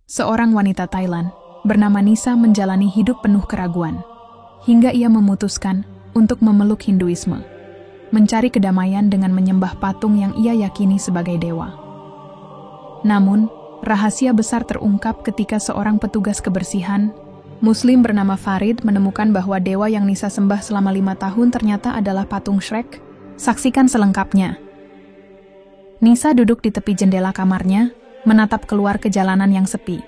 Seorang wanita Thailand bernama Nisa menjalani hidup penuh keraguan, hingga ia memutuskan untuk memeluk Hinduisme, mencari kedamaian dengan menyembah patung yang ia yakini sebagai dewa. Namun, rahasia besar terungkap ketika seorang petugas kebersihan Muslim bernama Farid menemukan bahwa dewa yang Nisa sembah selama 5 tahun ternyata adalah patung Shrek. Saksikan selengkapnya. Nisa duduk di tepi jendela kamarnya, menatap keluar ke jalanan yang sepi.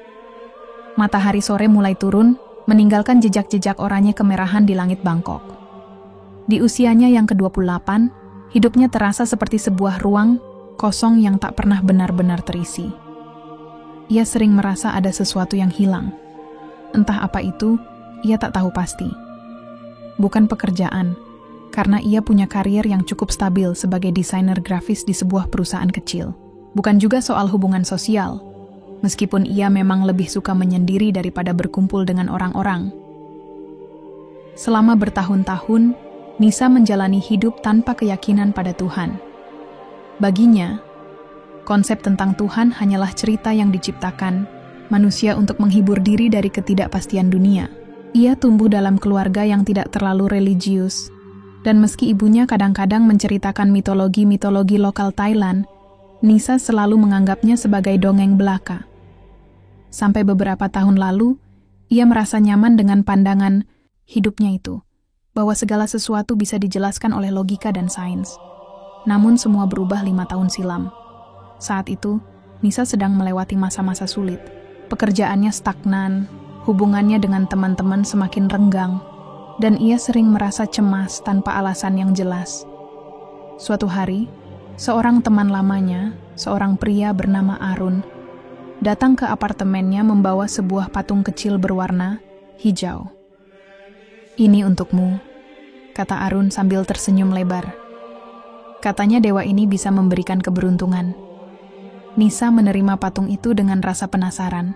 Matahari sore mulai turun, meninggalkan jejak-jejak oranye kemerahan di langit Bangkok. Di usianya yang ke-28, hidupnya terasa seperti sebuah ruang kosong yang tak pernah benar-benar terisi. Ia sering merasa ada sesuatu yang hilang. Entah apa itu, ia tak tahu pasti. Bukan pekerjaan, karena ia punya karier yang cukup stabil sebagai desainer grafis di sebuah perusahaan kecil. Bukan juga soal hubungan sosial, meskipun ia memang lebih suka menyendiri daripada berkumpul dengan orang-orang. Selama bertahun-tahun, Nisa menjalani hidup tanpa keyakinan pada Tuhan. Baginya, konsep tentang Tuhan hanyalah cerita yang diciptakan manusia untuk menghibur diri dari ketidakpastian dunia. Ia tumbuh dalam keluarga yang tidak terlalu religius, dan meski ibunya kadang-kadang menceritakan mitologi-mitologi lokal Thailand, Nisa selalu menganggapnya sebagai dongeng belaka. Sampai beberapa tahun lalu, ia merasa nyaman dengan pandangan hidupnya itu, bahwa segala sesuatu bisa dijelaskan oleh logika dan sains. Namun semua berubah 5 tahun silam. Saat itu, Nisa sedang melewati masa-masa sulit. Pekerjaannya stagnan, hubungannya dengan teman-teman semakin renggang, dan ia sering merasa cemas tanpa alasan yang jelas. Suatu hari, seorang teman lamanya, seorang pria bernama Arun, datang ke apartemennya membawa sebuah patung kecil berwarna hijau. "Ini untukmu," kata Arun sambil tersenyum lebar. Katanya dewa ini bisa memberikan keberuntungan. Nisa menerima patung itu dengan rasa penasaran.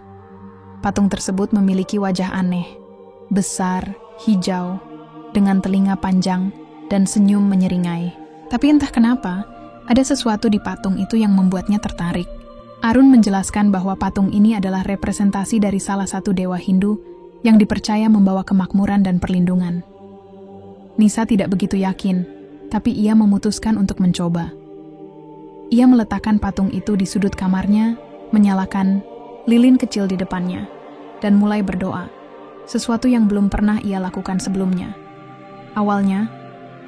Patung tersebut memiliki wajah aneh, besar, hijau, dengan telinga panjang dan senyum menyeringai. Tapi entah kenapa, ada sesuatu di patung itu yang membuatnya tertarik. Arun menjelaskan bahwa patung ini adalah representasi dari salah satu dewa Hindu yang dipercaya membawa kemakmuran dan perlindungan. Nisa tidak begitu yakin, tapi ia memutuskan untuk mencoba. Ia meletakkan patung itu di sudut kamarnya, menyalakan lilin kecil di depannya, dan mulai berdoa. Sesuatu yang belum pernah ia lakukan sebelumnya. Awalnya,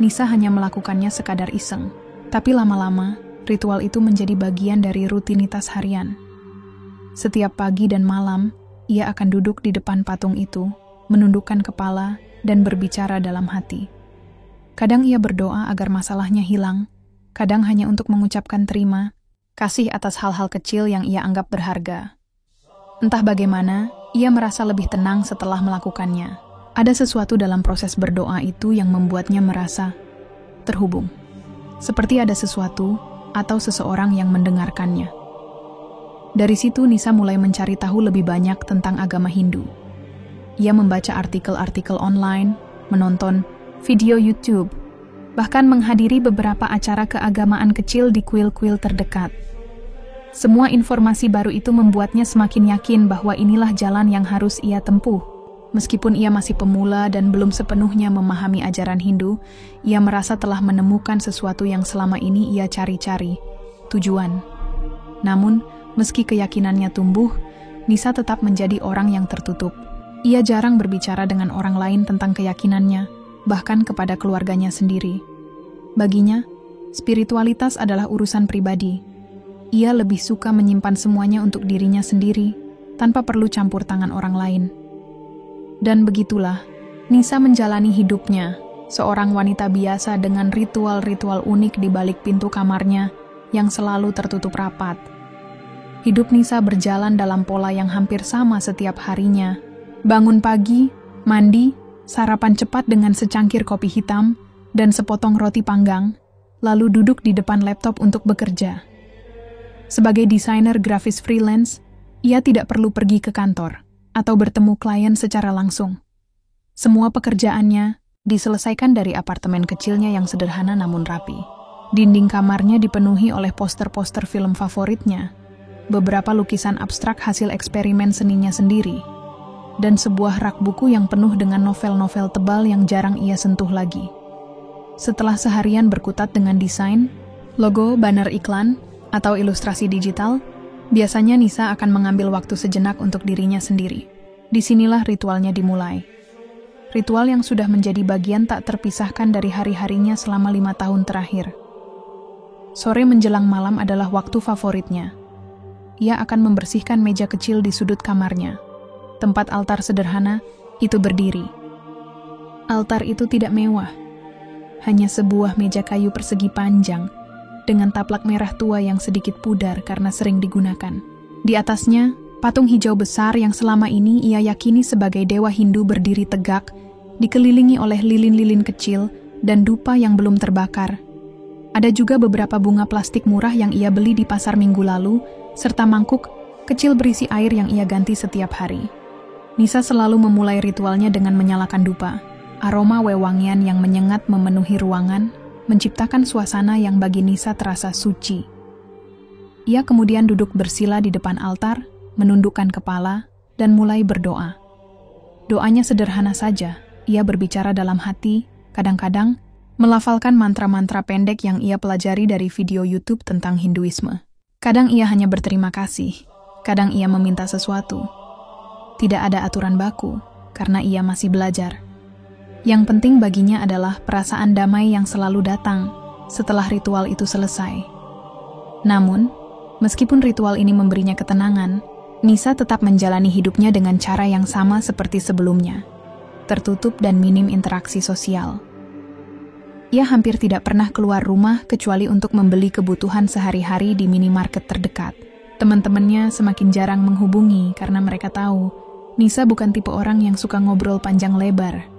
Nisa hanya melakukannya sekadar iseng, tapi lama-lama, ritual itu menjadi bagian dari rutinitas harian. Setiap pagi dan malam, ia akan duduk di depan patung itu, menundukkan kepala, dan berbicara dalam hati. Kadang ia berdoa agar masalahnya hilang, kadang hanya untuk mengucapkan terima kasih atas hal-hal kecil yang ia anggap berharga. Entah bagaimana, ia merasa lebih tenang setelah melakukannya. Ada sesuatu dalam proses berdoa itu yang membuatnya merasa terhubung. Seperti ada sesuatu atau seseorang yang mendengarkannya. Dari situ Nisa mulai mencari tahu lebih banyak tentang agama Hindu. Ia membaca artikel-artikel online, menonton video YouTube, bahkan menghadiri beberapa acara keagamaan kecil di kuil-kuil terdekat. Semua informasi baru itu membuatnya semakin yakin bahwa inilah jalan yang harus ia tempuh. Meskipun ia masih pemula dan belum sepenuhnya memahami ajaran Hindu, ia merasa telah menemukan sesuatu yang selama ini ia cari-cari, tujuan. Namun, meski keyakinannya tumbuh, Nisa tetap menjadi orang yang tertutup. Ia jarang berbicara dengan orang lain tentang keyakinannya, bahkan kepada keluarganya sendiri. Baginya, spiritualitas adalah urusan pribadi. Ia lebih suka menyimpan semuanya untuk dirinya sendiri, tanpa perlu campur tangan orang lain. Dan begitulah, Nisa menjalani hidupnya, seorang wanita biasa dengan ritual-ritual unik di balik pintu kamarnya yang selalu tertutup rapat. Hidup Nisa berjalan dalam pola yang hampir sama setiap harinya. Bangun pagi, mandi, sarapan cepat dengan secangkir kopi hitam, dan sepotong roti panggang, lalu duduk di depan laptop untuk bekerja. Sebagai desainer grafis freelance, ia tidak perlu pergi ke kantor atau bertemu klien secara langsung. Semua pekerjaannya diselesaikan dari apartemen kecilnya yang sederhana namun rapi. Dinding kamarnya dipenuhi oleh poster-poster film favoritnya, beberapa lukisan abstrak hasil eksperimen seninya sendiri, dan sebuah rak buku yang penuh dengan novel-novel tebal yang jarang ia sentuh lagi. Setelah seharian berkutat dengan desain, logo, banner iklan, atau ilustrasi digital, biasanya Nisa akan mengambil waktu sejenak untuk dirinya sendiri. Disinilah ritualnya dimulai. Ritual yang sudah menjadi bagian tak terpisahkan dari hari-harinya selama 5 tahun terakhir. Sore menjelang malam adalah waktu favoritnya. Ia akan membersihkan meja kecil di sudut kamarnya. Tempat altar sederhana itu berdiri. Altar itu tidak mewah. Hanya sebuah meja kayu persegi panjang dengan taplak merah tua yang sedikit pudar karena sering digunakan. Di atasnya, patung hijau besar yang selama ini ia yakini sebagai dewa Hindu berdiri tegak, dikelilingi oleh lilin-lilin kecil dan dupa yang belum terbakar. Ada juga beberapa bunga plastik murah yang ia beli di pasar minggu lalu, serta mangkuk kecil berisi air yang ia ganti setiap hari. Nisa selalu memulai ritualnya dengan menyalakan dupa. Aroma wewangian yang menyengat memenuhi ruangan, menciptakan suasana yang bagi Nisa terasa suci. Ia kemudian duduk bersila di depan altar, menundukkan kepala, dan mulai berdoa. Doanya sederhana saja, ia berbicara dalam hati, kadang-kadang melafalkan mantra-mantra pendek yang ia pelajari dari video YouTube tentang Hinduisme. Kadang ia hanya berterima kasih, kadang ia meminta sesuatu. Tidak ada aturan baku, karena ia masih belajar. Yang penting baginya adalah perasaan damai yang selalu datang setelah ritual itu selesai. Namun, meskipun ritual ini memberinya ketenangan, Nisa tetap menjalani hidupnya dengan cara yang sama seperti sebelumnya, tertutup dan minim interaksi sosial. Ia hampir tidak pernah keluar rumah kecuali untuk membeli kebutuhan sehari-hari di minimarket terdekat. Teman-temannya semakin jarang menghubungi karena mereka tahu Nisa bukan tipe orang yang suka ngobrol panjang lebar.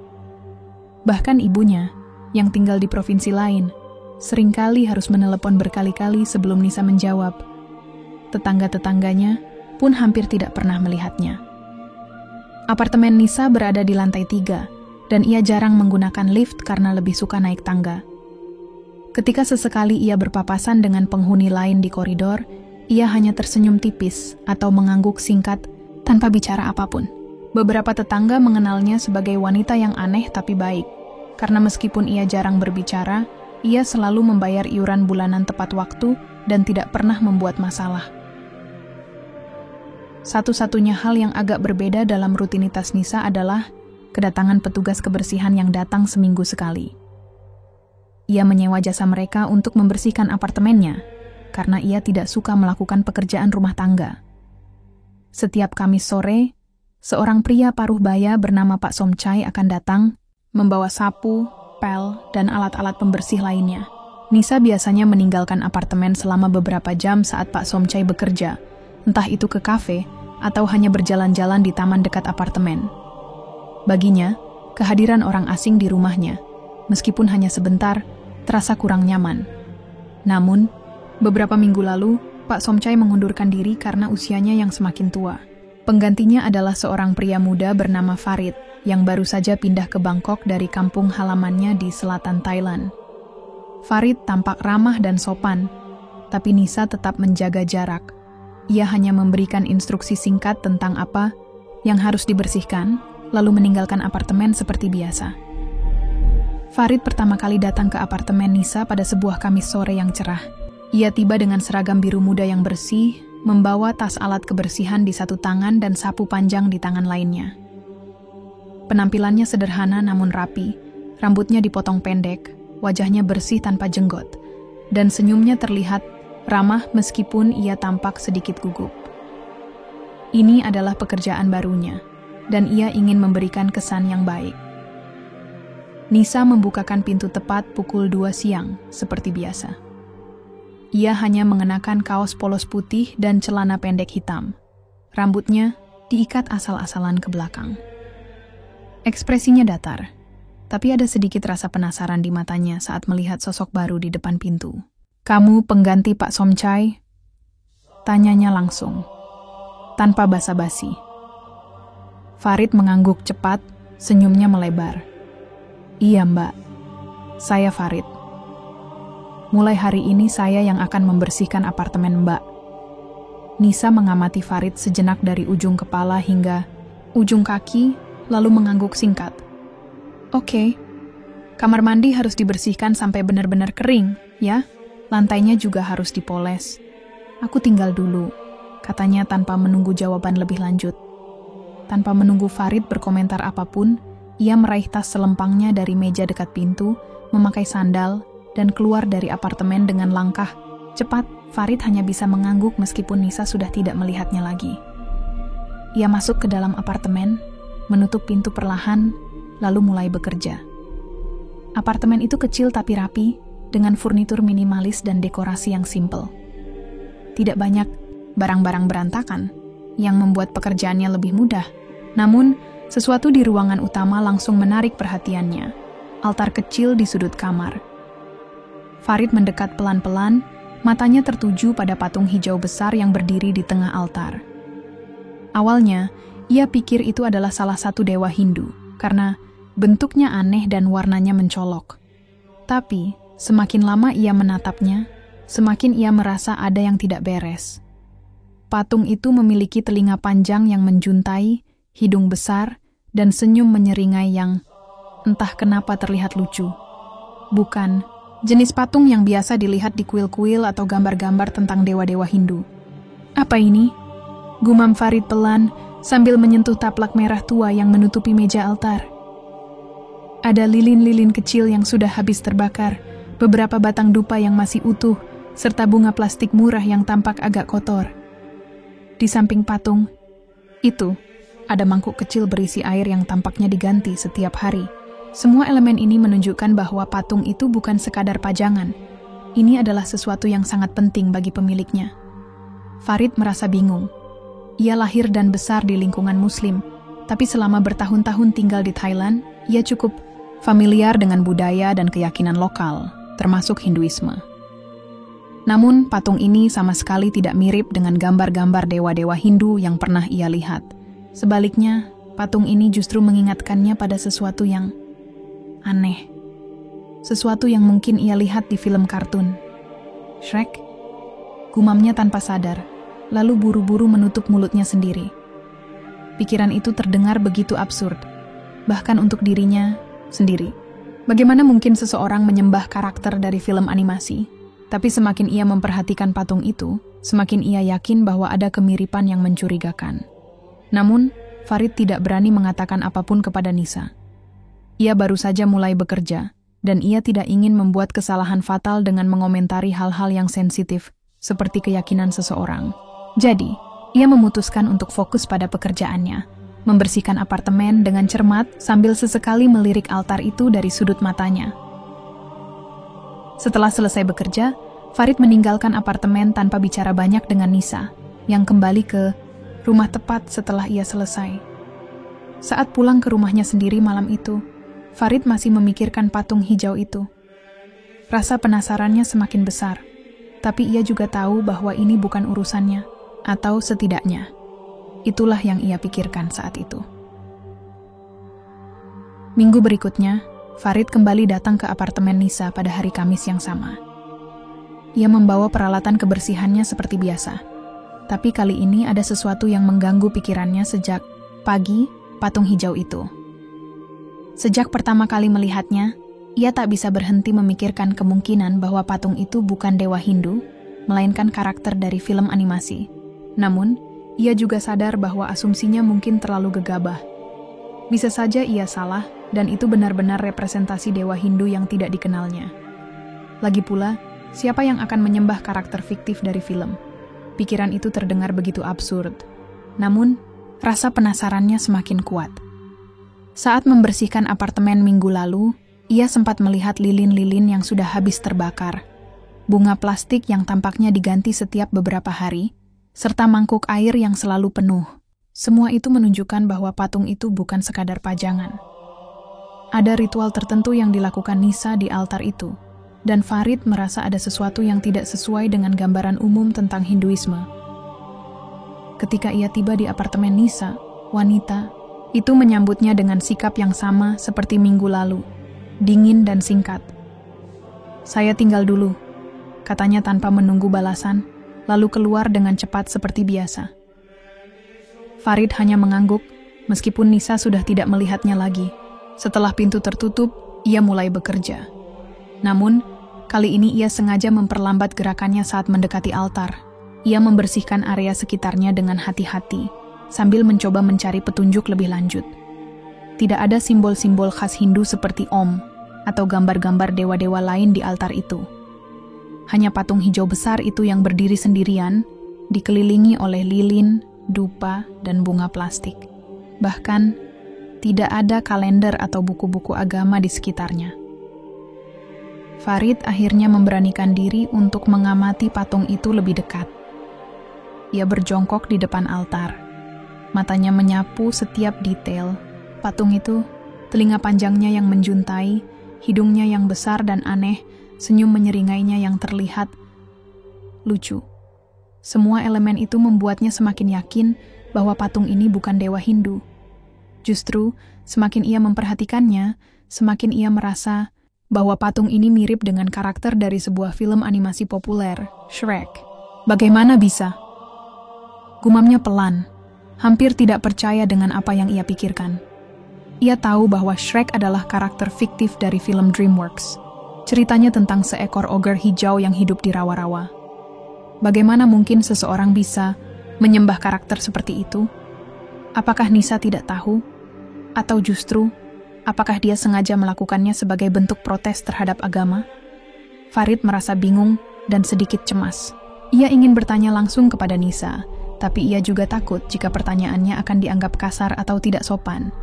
Bahkan ibunya, yang tinggal di provinsi lain, seringkali harus menelepon berkali-kali sebelum Nisa menjawab. Tetangga-tetangganya pun hampir tidak pernah melihatnya. Apartemen Nisa berada di lantai 3, dan ia jarang menggunakan lift karena lebih suka naik tangga. Ketika sesekali ia berpapasan dengan penghuni lain di koridor, ia hanya tersenyum tipis atau mengangguk singkat tanpa bicara apapun. Beberapa tetangga mengenalnya sebagai wanita yang aneh tapi baik, karena meskipun ia jarang berbicara, ia selalu membayar iuran bulanan tepat waktu dan tidak pernah membuat masalah. Satu-satunya hal yang agak berbeda dalam rutinitas Nisa adalah kedatangan petugas kebersihan yang datang seminggu sekali. Ia menyewa jasa mereka untuk membersihkan apartemennya, karena ia tidak suka melakukan pekerjaan rumah tangga. Setiap Kamis sore, seorang pria paruh baya bernama Pak Somchai akan datang, membawa sapu, pel, dan alat-alat pembersih lainnya. Nisa biasanya meninggalkan apartemen selama beberapa jam saat Pak Somchai bekerja, entah itu ke kafe atau hanya berjalan-jalan di taman dekat apartemen. Baginya, kehadiran orang asing di rumahnya, meskipun hanya sebentar, terasa kurang nyaman. Namun, beberapa minggu lalu, Pak Somchai mengundurkan diri karena usianya yang semakin tua. Penggantinya adalah seorang pria muda bernama Farid, yang baru saja pindah ke Bangkok dari kampung halamannya di selatan Thailand. Farid tampak ramah dan sopan, tapi Nisa tetap menjaga jarak. Ia hanya memberikan instruksi singkat tentang apa yang harus dibersihkan, lalu meninggalkan apartemen seperti biasa. Farid pertama kali datang ke apartemen Nisa pada sebuah Kamis sore yang cerah. Ia tiba dengan seragam biru muda yang bersih, membawa tas alat kebersihan di satu tangan dan sapu panjang di tangan lainnya. Penampilannya sederhana namun rapi, rambutnya dipotong pendek, wajahnya bersih tanpa jenggot, dan senyumnya terlihat ramah meskipun ia tampak sedikit gugup. Ini adalah pekerjaan barunya, dan ia ingin memberikan kesan yang baik. Nisa membukakan pintu tepat pukul 2 siang, seperti biasa. Ia hanya mengenakan kaos polos putih dan celana pendek hitam. Rambutnya diikat asal-asalan ke belakang. Ekspresinya datar, tapi ada sedikit rasa penasaran di matanya saat melihat sosok baru di depan pintu. "Kamu pengganti Pak Somchai?" Tanyanya langsung, tanpa basa-basi. Farid mengangguk cepat, senyumnya melebar. "Iya, Mbak. Saya Farid. Mulai hari ini saya yang akan membersihkan apartemen Mbak." Nisa mengamati Farid sejenak dari ujung kepala hingga ujung kaki, lalu mengangguk singkat. Oke, kamar mandi harus dibersihkan sampai benar-benar kering, ya? Lantainya juga harus dipoles. Aku tinggal dulu, katanya tanpa menunggu jawaban lebih lanjut. Tanpa menunggu Farid berkomentar apapun, ia meraih tas selempangnya dari meja dekat pintu, memakai sandal, dan keluar dari apartemen dengan langkah cepat. Farid hanya bisa mengangguk meskipun Nisa sudah tidak melihatnya lagi. Ia masuk ke dalam apartemen, menutup pintu perlahan, lalu mulai bekerja. Apartemen itu kecil tapi rapi, dengan furnitur minimalis dan dekorasi yang simpel. Tidak banyak barang-barang berantakan, yang membuat pekerjaannya lebih mudah. Namun, sesuatu di ruangan utama langsung menarik perhatiannya. Altar kecil di sudut kamar. Farid mendekat pelan-pelan, matanya tertuju pada patung hijau besar yang berdiri di tengah altar. Awalnya, ia pikir itu adalah salah satu dewa Hindu, karena bentuknya aneh dan warnanya mencolok. Tapi, semakin lama ia menatapnya, semakin ia merasa ada yang tidak beres. Patung itu memiliki telinga panjang yang menjuntai, hidung besar, dan senyum menyeringai yang entah kenapa terlihat lucu. Bukan jenis patung yang biasa dilihat di kuil-kuil atau gambar-gambar tentang dewa-dewa Hindu. Apa ini? Gumam Farid pelan sambil menyentuh taplak merah tua yang menutupi meja altar. Ada lilin-lilin kecil yang sudah habis terbakar, beberapa batang dupa yang masih utuh, serta bunga plastik murah yang tampak agak kotor. Di samping patung itu, ada mangkuk kecil berisi air yang tampaknya diganti setiap hari. Semua elemen ini menunjukkan bahwa patung itu bukan sekadar pajangan. Ini adalah sesuatu yang sangat penting bagi pemiliknya. Farid merasa bingung. Ia lahir dan besar di lingkungan Muslim, tapi selama bertahun-tahun tinggal di Thailand, ia cukup familiar dengan budaya dan keyakinan lokal, termasuk Hinduisme. Namun, patung ini sama sekali tidak mirip dengan gambar-gambar dewa-dewa Hindu yang pernah ia lihat. Sebaliknya, patung ini justru mengingatkannya pada sesuatu yang aneh. Sesuatu yang mungkin ia lihat di film kartun. Shrek? Gumamnya tanpa sadar, lalu buru-buru menutup mulutnya sendiri. Pikiran itu terdengar begitu absurd, bahkan untuk dirinya sendiri. Bagaimana mungkin seseorang menyembah karakter dari film animasi? Tapi semakin ia memperhatikan patung itu, semakin ia yakin bahwa ada kemiripan yang mencurigakan. Namun, Farid tidak berani mengatakan apapun kepada Nisa. Ia baru saja mulai bekerja, dan ia tidak ingin membuat kesalahan fatal dengan mengomentari hal-hal yang sensitif, seperti keyakinan seseorang. Jadi, ia memutuskan untuk fokus pada pekerjaannya, membersihkan apartemen dengan cermat sambil sesekali melirik altar itu dari sudut matanya. Setelah selesai bekerja, Farid meninggalkan apartemen tanpa bicara banyak dengan Nisa, yang kembali ke rumah tepat setelah ia selesai. Saat pulang ke rumahnya sendiri malam itu, Farid masih memikirkan patung hijau itu. Rasa penasarannya semakin besar, tapi ia juga tahu bahwa ini bukan urusannya, atau setidaknya, itulah yang ia pikirkan saat itu. Minggu berikutnya, Farid kembali datang ke apartemen Nisa pada hari Kamis yang sama. Ia membawa peralatan kebersihannya seperti biasa, tapi kali ini ada sesuatu yang mengganggu pikirannya sejak pagi patung hijau itu. Sejak pertama kali melihatnya, ia tak bisa berhenti memikirkan kemungkinan bahwa patung itu bukan dewa Hindu, melainkan karakter dari film animasi. Namun, ia juga sadar bahwa asumsinya mungkin terlalu gegabah. Bisa saja ia salah, dan itu benar-benar representasi dewa Hindu yang tidak dikenalnya. Lagi pula, siapa yang akan menyembah karakter fiktif dari film? Pikiran itu terdengar begitu absurd. Namun, rasa penasarannya semakin kuat. Saat membersihkan apartemen minggu lalu, ia sempat melihat lilin-lilin yang sudah habis terbakar, bunga plastik yang tampaknya diganti setiap beberapa hari, serta mangkuk air yang selalu penuh. Semua itu menunjukkan bahwa patung itu bukan sekadar pajangan. Ada ritual tertentu yang dilakukan Nisa di altar itu, dan Farid merasa ada sesuatu yang tidak sesuai dengan gambaran umum tentang Hinduisme. Ketika ia tiba di apartemen Nisa, wanita itu menyambutnya dengan sikap yang sama seperti minggu lalu, dingin dan singkat. "Saya tinggal dulu," katanya tanpa menunggu balasan, lalu keluar dengan cepat seperti biasa. Farid hanya mengangguk, meskipun Nisa sudah tidak melihatnya lagi. Setelah pintu tertutup, ia mulai bekerja. Namun, kali ini ia sengaja memperlambat gerakannya saat mendekati altar. Ia membersihkan area sekitarnya dengan hati-hati, sambil mencoba mencari petunjuk lebih lanjut. Tidak ada simbol-simbol khas Hindu seperti Om, atau gambar-gambar dewa-dewa lain di altar itu. Hanya patung hijau besar itu yang berdiri sendirian, dikelilingi oleh lilin, dupa, dan bunga plastik. Bahkan, tidak ada kalender atau buku-buku agama di sekitarnya. Farid akhirnya memberanikan diri untuk mengamati patung itu lebih dekat. Ia berjongkok di depan altar. Matanya menyapu setiap detail. Patung itu, telinga panjangnya yang menjuntai, hidungnya yang besar dan aneh, senyum menyeringainya yang terlihat lucu. Semua elemen itu membuatnya semakin yakin bahwa patung ini bukan dewa Hindu. Justru, semakin ia memperhatikannya, semakin ia merasa bahwa patung ini mirip dengan karakter dari sebuah film animasi populer, Shrek. Bagaimana bisa? Gumamnya pelan, hampir tidak percaya dengan apa yang ia pikirkan. Ia tahu bahwa Shrek adalah karakter fiktif dari film DreamWorks. Ceritanya tentang seekor ogre hijau yang hidup di rawa-rawa. Bagaimana mungkin seseorang bisa menyembah karakter seperti itu? Apakah Nisa tidak tahu? Atau justru, apakah dia sengaja melakukannya sebagai bentuk protes terhadap agama? Farid merasa bingung dan sedikit cemas. Ia ingin bertanya langsung kepada Nisa, tapi ia juga takut jika pertanyaannya akan dianggap kasar atau tidak sopan.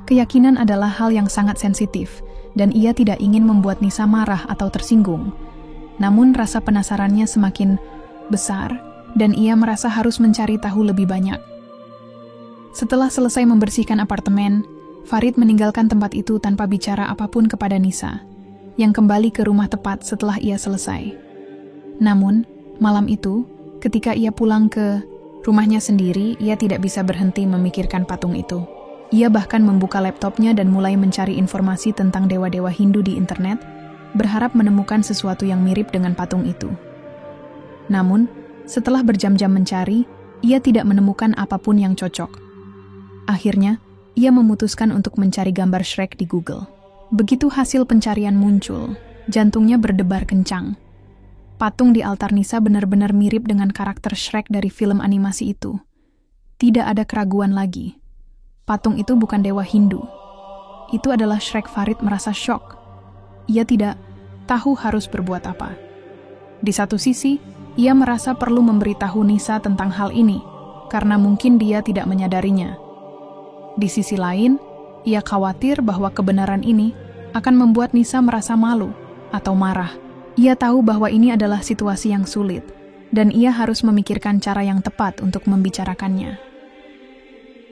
Keyakinan adalah hal yang sangat sensitif, dan ia tidak ingin membuat Nisa marah atau tersinggung. Namun rasa penasarannya semakin besar, dan ia merasa harus mencari tahu lebih banyak. Setelah selesai membersihkan apartemen, Farid meninggalkan tempat itu tanpa bicara apapun kepada Nisa, yang kembali ke rumah tepat setelah ia selesai. Namun, malam itu, ketika ia pulang ke rumahnya sendiri, ia tidak bisa berhenti memikirkan patung itu. Ia bahkan membuka laptopnya dan mulai mencari informasi tentang dewa-dewa Hindu di internet, berharap menemukan sesuatu yang mirip dengan patung itu. Namun, setelah berjam-jam mencari, ia tidak menemukan apapun yang cocok. Akhirnya, ia memutuskan untuk mencari gambar Shrek di Google. Begitu hasil pencarian muncul, jantungnya berdebar kencang. Patung di altar Nisa benar-benar mirip dengan karakter Shrek dari film animasi itu. Tidak ada keraguan lagi. Patung itu bukan dewa Hindu. Itu adalah Shrek. Farid merasa syok. Ia tidak tahu harus berbuat apa. Di satu sisi, ia merasa perlu memberitahu Nisa tentang hal ini, karena mungkin dia tidak menyadarinya. Di sisi lain, ia khawatir bahwa kebenaran ini akan membuat Nisa merasa malu atau marah. Ia tahu bahwa ini adalah situasi yang sulit, dan ia harus memikirkan cara yang tepat untuk membicarakannya.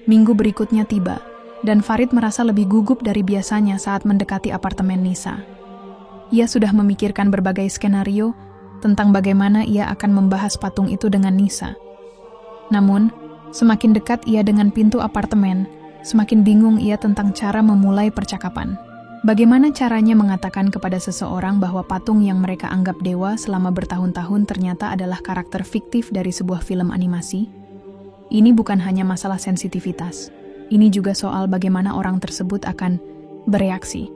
Minggu berikutnya tiba, dan Farid merasa lebih gugup dari biasanya saat mendekati apartemen Nisa. Ia sudah memikirkan berbagai skenario tentang bagaimana ia akan membahas patung itu dengan Nisa. Namun, semakin dekat ia dengan pintu apartemen, semakin bingung ia tentang cara memulai percakapan. Bagaimana caranya mengatakan kepada seseorang bahwa patung yang mereka anggap dewa selama bertahun-tahun ternyata adalah karakter fiktif dari sebuah film animasi? Ini bukan hanya masalah sensitivitas. Ini juga soal bagaimana orang tersebut akan bereaksi.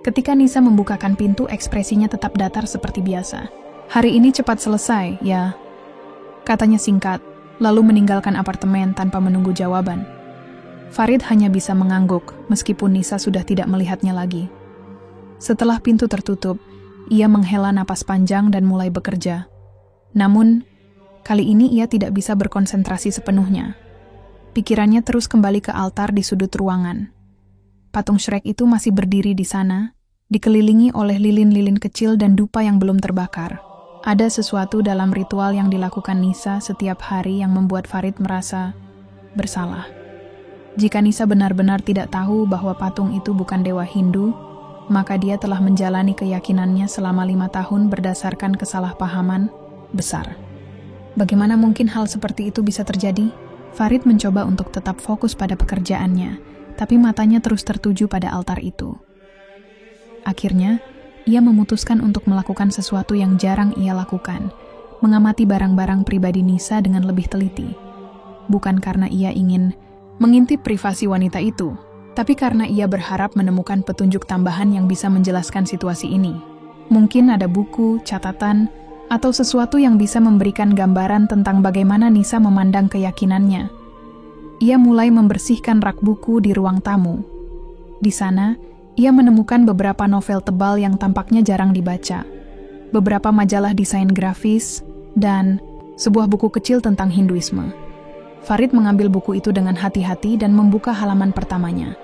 Ketika Nisa membukakan pintu, ekspresinya tetap datar seperti biasa. "Hari ini cepat selesai, ya?" katanya singkat, lalu meninggalkan apartemen tanpa menunggu jawaban. Farid hanya bisa mengangguk, meskipun Nisa sudah tidak melihatnya lagi. Setelah pintu tertutup, ia menghela napas panjang dan mulai bekerja. Namun, kali ini ia tidak bisa berkonsentrasi sepenuhnya. Pikirannya terus kembali ke altar di sudut ruangan. Patung Shrek itu masih berdiri di sana, dikelilingi oleh lilin-lilin kecil dan dupa yang belum terbakar. Ada sesuatu dalam ritual yang dilakukan Nisa setiap hari yang membuat Farid merasa bersalah. Jika Nisa benar-benar tidak tahu bahwa patung itu bukan dewa Hindu, maka dia telah menjalani keyakinannya selama 5 tahun berdasarkan kesalahpahaman besar. Bagaimana mungkin hal seperti itu bisa terjadi? Farid mencoba untuk tetap fokus pada pekerjaannya, tapi matanya terus tertuju pada altar itu. Akhirnya, ia memutuskan untuk melakukan sesuatu yang jarang ia lakukan. mengamati barang-barang pribadi Nisa dengan lebih teliti. Bukan karena ia ingin mengintip privasi wanita itu, tapi karena ia berharap menemukan petunjuk tambahan yang bisa menjelaskan situasi ini. Mungkin ada buku, catatan, atau sesuatu yang bisa memberikan gambaran tentang bagaimana Nisa memandang keyakinannya. Ia mulai membersihkan rak buku di ruang tamu. Di sana, ia menemukan beberapa novel tebal yang tampaknya jarang dibaca, beberapa majalah desain grafis, dan sebuah buku kecil tentang Hinduisme. Farid mengambil buku itu dengan hati-hati dan membuka halaman pertamanya.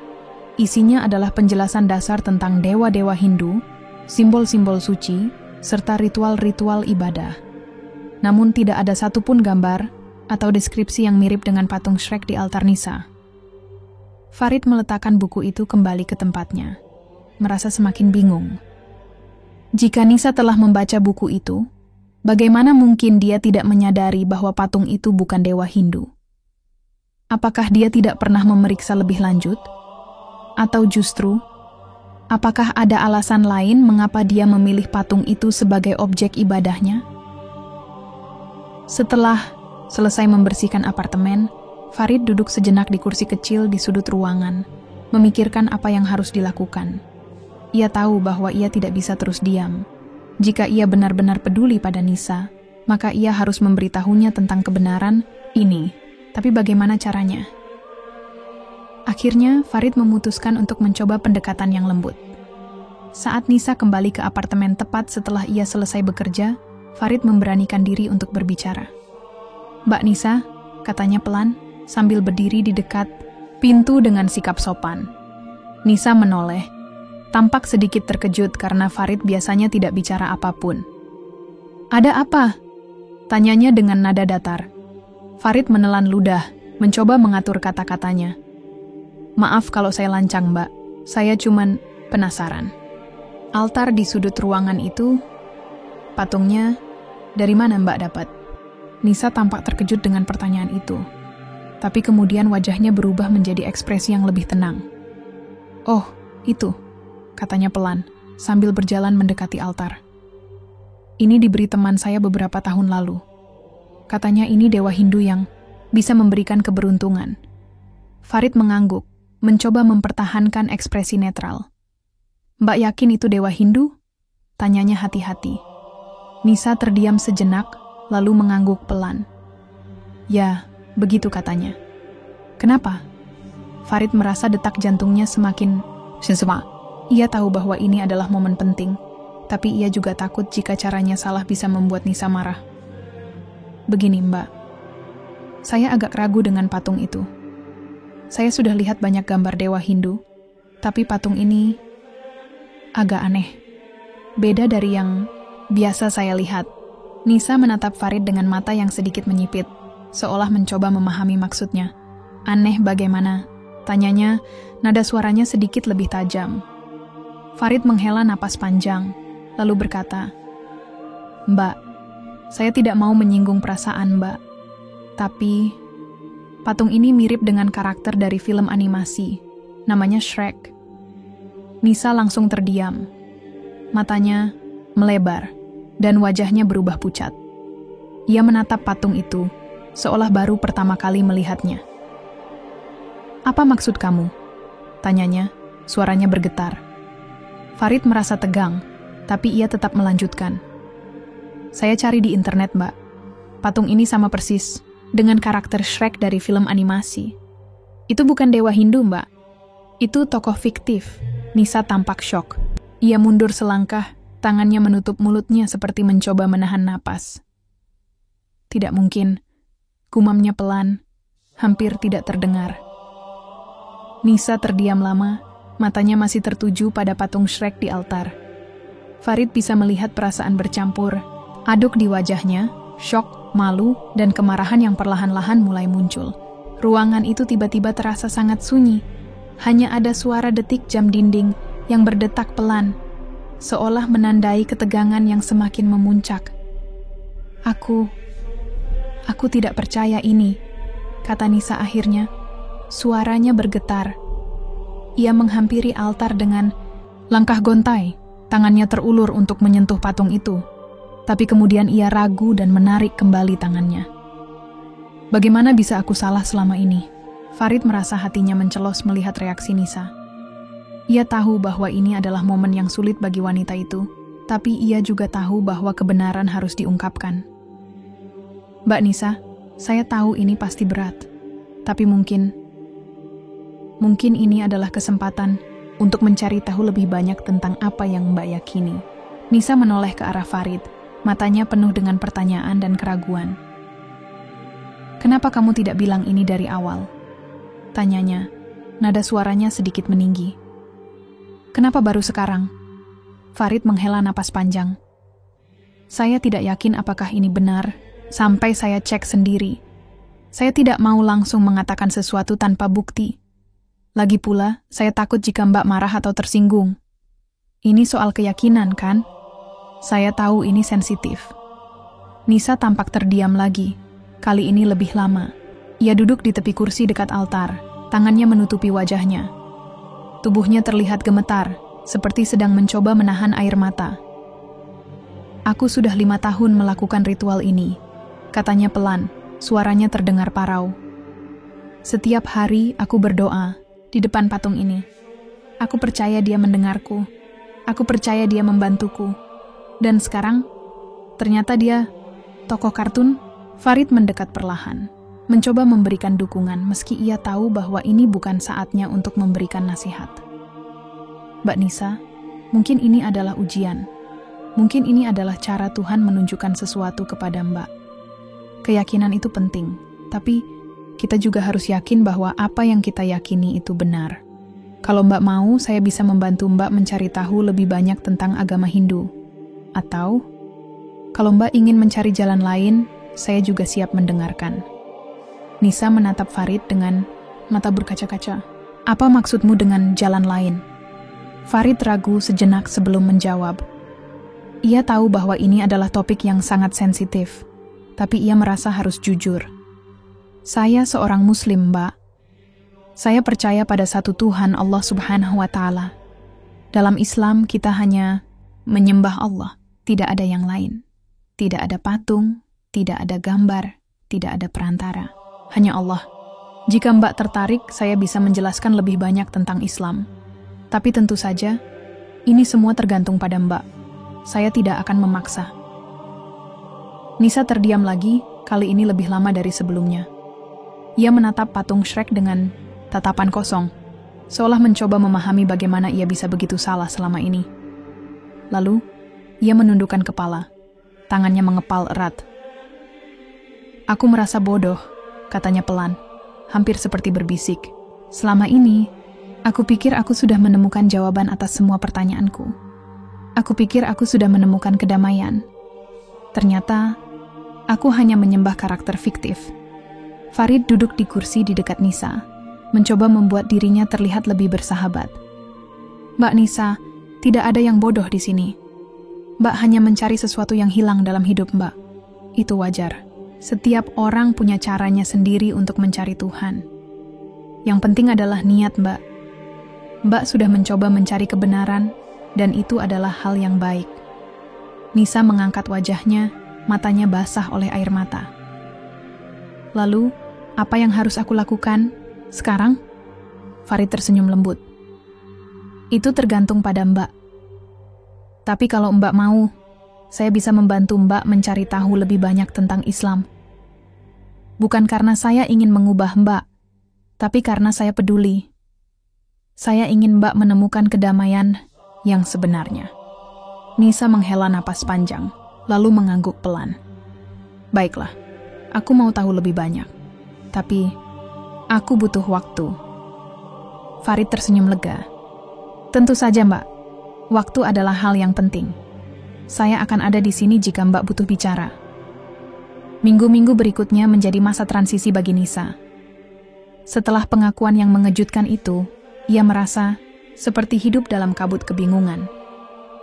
Isinya adalah penjelasan dasar tentang dewa-dewa Hindu, simbol-simbol suci, serta ritual-ritual ibadah. Namun tidak ada satupun gambar atau deskripsi yang mirip dengan patung Shrek di altar Nisa. Farid meletakkan buku itu kembali ke tempatnya, merasa semakin bingung. Jika Nisa telah membaca buku itu, bagaimana mungkin dia tidak menyadari bahwa patung itu bukan dewa Hindu? Apakah dia tidak pernah memeriksa lebih lanjut? Atau justru, apakah ada alasan lain mengapa dia memilih patung itu sebagai objek ibadahnya? Setelah selesai membersihkan apartemen, Farid duduk sejenak di kursi kecil di sudut ruangan, memikirkan apa yang harus dilakukan. Ia tahu bahwa ia tidak bisa terus diam. Jika ia benar-benar peduli pada Nisa, maka ia harus memberitahunya tentang kebenaran ini. Tapi bagaimana caranya? Akhirnya, Farid memutuskan untuk mencoba pendekatan yang lembut. Saat Nisa kembali ke apartemen tepat setelah ia selesai bekerja, Farid memberanikan diri untuk berbicara. "Mbak Nisa," katanya pelan, sambil berdiri di dekat pintu dengan sikap sopan. Nisa menoleh, tampak sedikit terkejut karena Farid biasanya tidak bicara apapun. "Ada apa?" tanyanya dengan nada datar. Farid menelan ludah, mencoba mengatur kata-katanya. "Maaf kalau saya lancang, Mbak. Saya cuman penasaran. Altar di sudut ruangan itu, patungnya, dari mana Mbak dapat?" Nisa tampak terkejut dengan pertanyaan itu. Tapi kemudian wajahnya berubah menjadi ekspresi yang lebih tenang. "Oh, itu," katanya pelan, sambil berjalan mendekati altar. "Ini diberi teman saya beberapa tahun lalu. Katanya ini dewa Hindu yang bisa memberikan keberuntungan." Farid mengangguk, mencoba mempertahankan ekspresi netral. "Mbak yakin itu dewa Hindu?" tanyanya hati-hati. Nisa terdiam sejenak, lalu mengangguk pelan. "Ya, begitu," katanya. "Kenapa?" Farid merasa detak jantungnya semakin sesak. Ia tahu bahwa ini adalah momen penting, tapi ia juga takut jika caranya salah bisa membuat Nisa marah. "Begini, Mbak. Saya agak ragu dengan patung itu. Saya sudah lihat banyak gambar dewa Hindu, tapi patung ini agak aneh. Beda dari yang biasa saya lihat." Nisa menatap Farid dengan mata yang sedikit menyipit, seolah mencoba memahami maksudnya. "Aneh bagaimana?" tanyanya, nada suaranya sedikit lebih tajam. Farid menghela napas panjang, lalu berkata, "Mbak, saya tidak mau menyinggung perasaan Mbak, tapi patung ini mirip dengan karakter dari film animasi, namanya Shrek." Nisa langsung terdiam. Matanya melebar, dan wajahnya berubah pucat. Ia menatap patung itu, seolah baru pertama kali melihatnya. "Apa maksud kamu?" tanyanya, suaranya bergetar. Farid merasa tegang, tapi ia tetap melanjutkan. "Saya cari di internet, Mbak. Patung ini sama persis dengan karakter Shrek dari film animasi. Itu bukan dewa Hindu, Mbak. Itu tokoh fiktif." Nisa tampak syok. Ia mundur selangkah, tangannya menutup mulutnya seperti mencoba menahan napas. "Tidak mungkin," gumamnya pelan, hampir tidak terdengar. Nisa terdiam lama, matanya masih tertuju pada patung Shrek di altar. Farid bisa melihat perasaan bercampur aduk di wajahnya, syok, malu, dan kemarahan yang perlahan-lahan mulai muncul. Ruangan itu tiba-tiba terasa sangat sunyi. Hanya ada suara detik jam dinding yang berdetak pelan, seolah menandai ketegangan yang semakin memuncak. Aku tidak percaya ini," kata Nisa akhirnya. Suaranya bergetar. Ia menghampiri altar dengan langkah gontai, tangannya terulur untuk menyentuh patung itu. Tapi kemudian ia ragu dan menarik kembali tangannya. Bagaimana bisa aku salah selama ini? Farid merasa hatinya mencelos melihat reaksi Nisa. Ia tahu bahwa ini adalah momen yang sulit bagi wanita itu, tapi ia juga tahu bahwa kebenaran harus diungkapkan. Mbak Nisa, saya tahu ini pasti berat, tapi mungkin ini adalah kesempatan untuk mencari tahu lebih banyak tentang apa yang Mbak yakini. Nisa menoleh ke arah Farid, matanya penuh dengan pertanyaan dan keraguan. Kenapa kamu tidak bilang ini dari awal? Tanyanya, nada suaranya sedikit meninggi. Kenapa baru sekarang? Farid menghela napas panjang. Saya tidak yakin apakah ini benar, sampai saya cek sendiri. Saya tidak mau langsung mengatakan sesuatu tanpa bukti. Lagi pula, saya takut jika Mbak marah atau tersinggung. Ini soal keyakinan, kan? Saya tahu ini sensitif. Nisa tampak terdiam lagi. Kali ini lebih lama. Ia duduk di tepi kursi dekat altar, tangannya menutupi wajahnya. Tubuhnya terlihat gemetar, seperti sedang mencoba menahan air mata. Aku sudah 5 tahun melakukan ritual ini, katanya pelan, suaranya terdengar parau. Setiap hari aku berdoa di depan patung ini. Aku percaya dia mendengarku. Aku percaya dia membantuku. Dan sekarang, ternyata dia tokoh kartun. Farid mendekat perlahan, mencoba memberikan dukungan meski ia tahu bahwa ini bukan saatnya untuk memberikan nasihat. Mbak Nisa, mungkin ini adalah ujian. Mungkin ini adalah cara Tuhan menunjukkan sesuatu kepada Mbak. Keyakinan itu penting, tapi kita juga harus yakin bahwa apa yang kita yakini itu benar. Kalau Mbak mau, saya bisa membantu Mbak mencari tahu lebih banyak tentang agama Hindu. Atau, kalau Mbak ingin mencari jalan lain, saya juga siap mendengarkan. Nisa menatap Farid dengan mata berkaca-kaca. Apa maksudmu dengan jalan lain? Farid ragu sejenak sebelum menjawab. Ia tahu bahwa ini adalah topik yang sangat sensitif, tapi ia merasa harus jujur. Saya seorang Muslim, Mbak. Saya percaya pada satu Tuhan, Allah Subhanahu wa Ta'ala. Dalam Islam, kita hanya menyembah Allah, tidak ada yang lain. Tidak ada patung, tidak ada gambar, tidak ada perantara. Hanya Allah. Jika Mbak tertarik, saya bisa menjelaskan lebih banyak tentang Islam. Tapi tentu saja, ini semua tergantung pada Mbak. Saya tidak akan memaksa. Nisa terdiam lagi, kali ini lebih lama dari sebelumnya. Ia menatap patung Shrek dengan tatapan kosong, seolah mencoba memahami bagaimana ia bisa begitu salah selama ini. Lalu, ia menundukkan kepala. Tangannya mengepal erat. Aku merasa bodoh, katanya pelan, hampir seperti berbisik. Selama ini, aku pikir aku sudah menemukan jawaban atas semua pertanyaanku. Aku pikir aku sudah menemukan kedamaian. Ternyata, aku hanya menyembah karakter fiktif. Farid duduk di kursi di dekat Nisa, mencoba membuat dirinya terlihat lebih bersahabat. Mbak Nisa, tidak ada yang bodoh di sini. Mbak hanya mencari sesuatu yang hilang dalam hidup Mbak. Itu wajar. Setiap orang punya caranya sendiri untuk mencari Tuhan. Yang penting adalah niat Mbak. Mbak sudah mencoba mencari kebenaran, dan itu adalah hal yang baik. Nisa mengangkat wajahnya, matanya basah oleh air mata. Lalu, apa yang harus aku lakukan sekarang? Farid tersenyum lembut. Itu tergantung pada Mbak. Tapi kalau Mbak mau, saya bisa membantu Mbak mencari tahu lebih banyak tentang Islam. Bukan karena saya ingin mengubah Mbak, tapi karena saya peduli. Saya ingin Mbak menemukan kedamaian yang sebenarnya. Nisa menghela napas panjang, lalu mengangguk pelan. Baiklah, aku mau tahu lebih banyak. Tapi, aku butuh waktu. Farid tersenyum lega. Tentu saja Mbak, waktu adalah hal yang penting. Saya akan ada di sini jika Mbak butuh bicara. Minggu-minggu berikutnya menjadi masa transisi bagi Nisa. Setelah pengakuan yang mengejutkan itu, ia merasa seperti hidup dalam kabut kebingungan.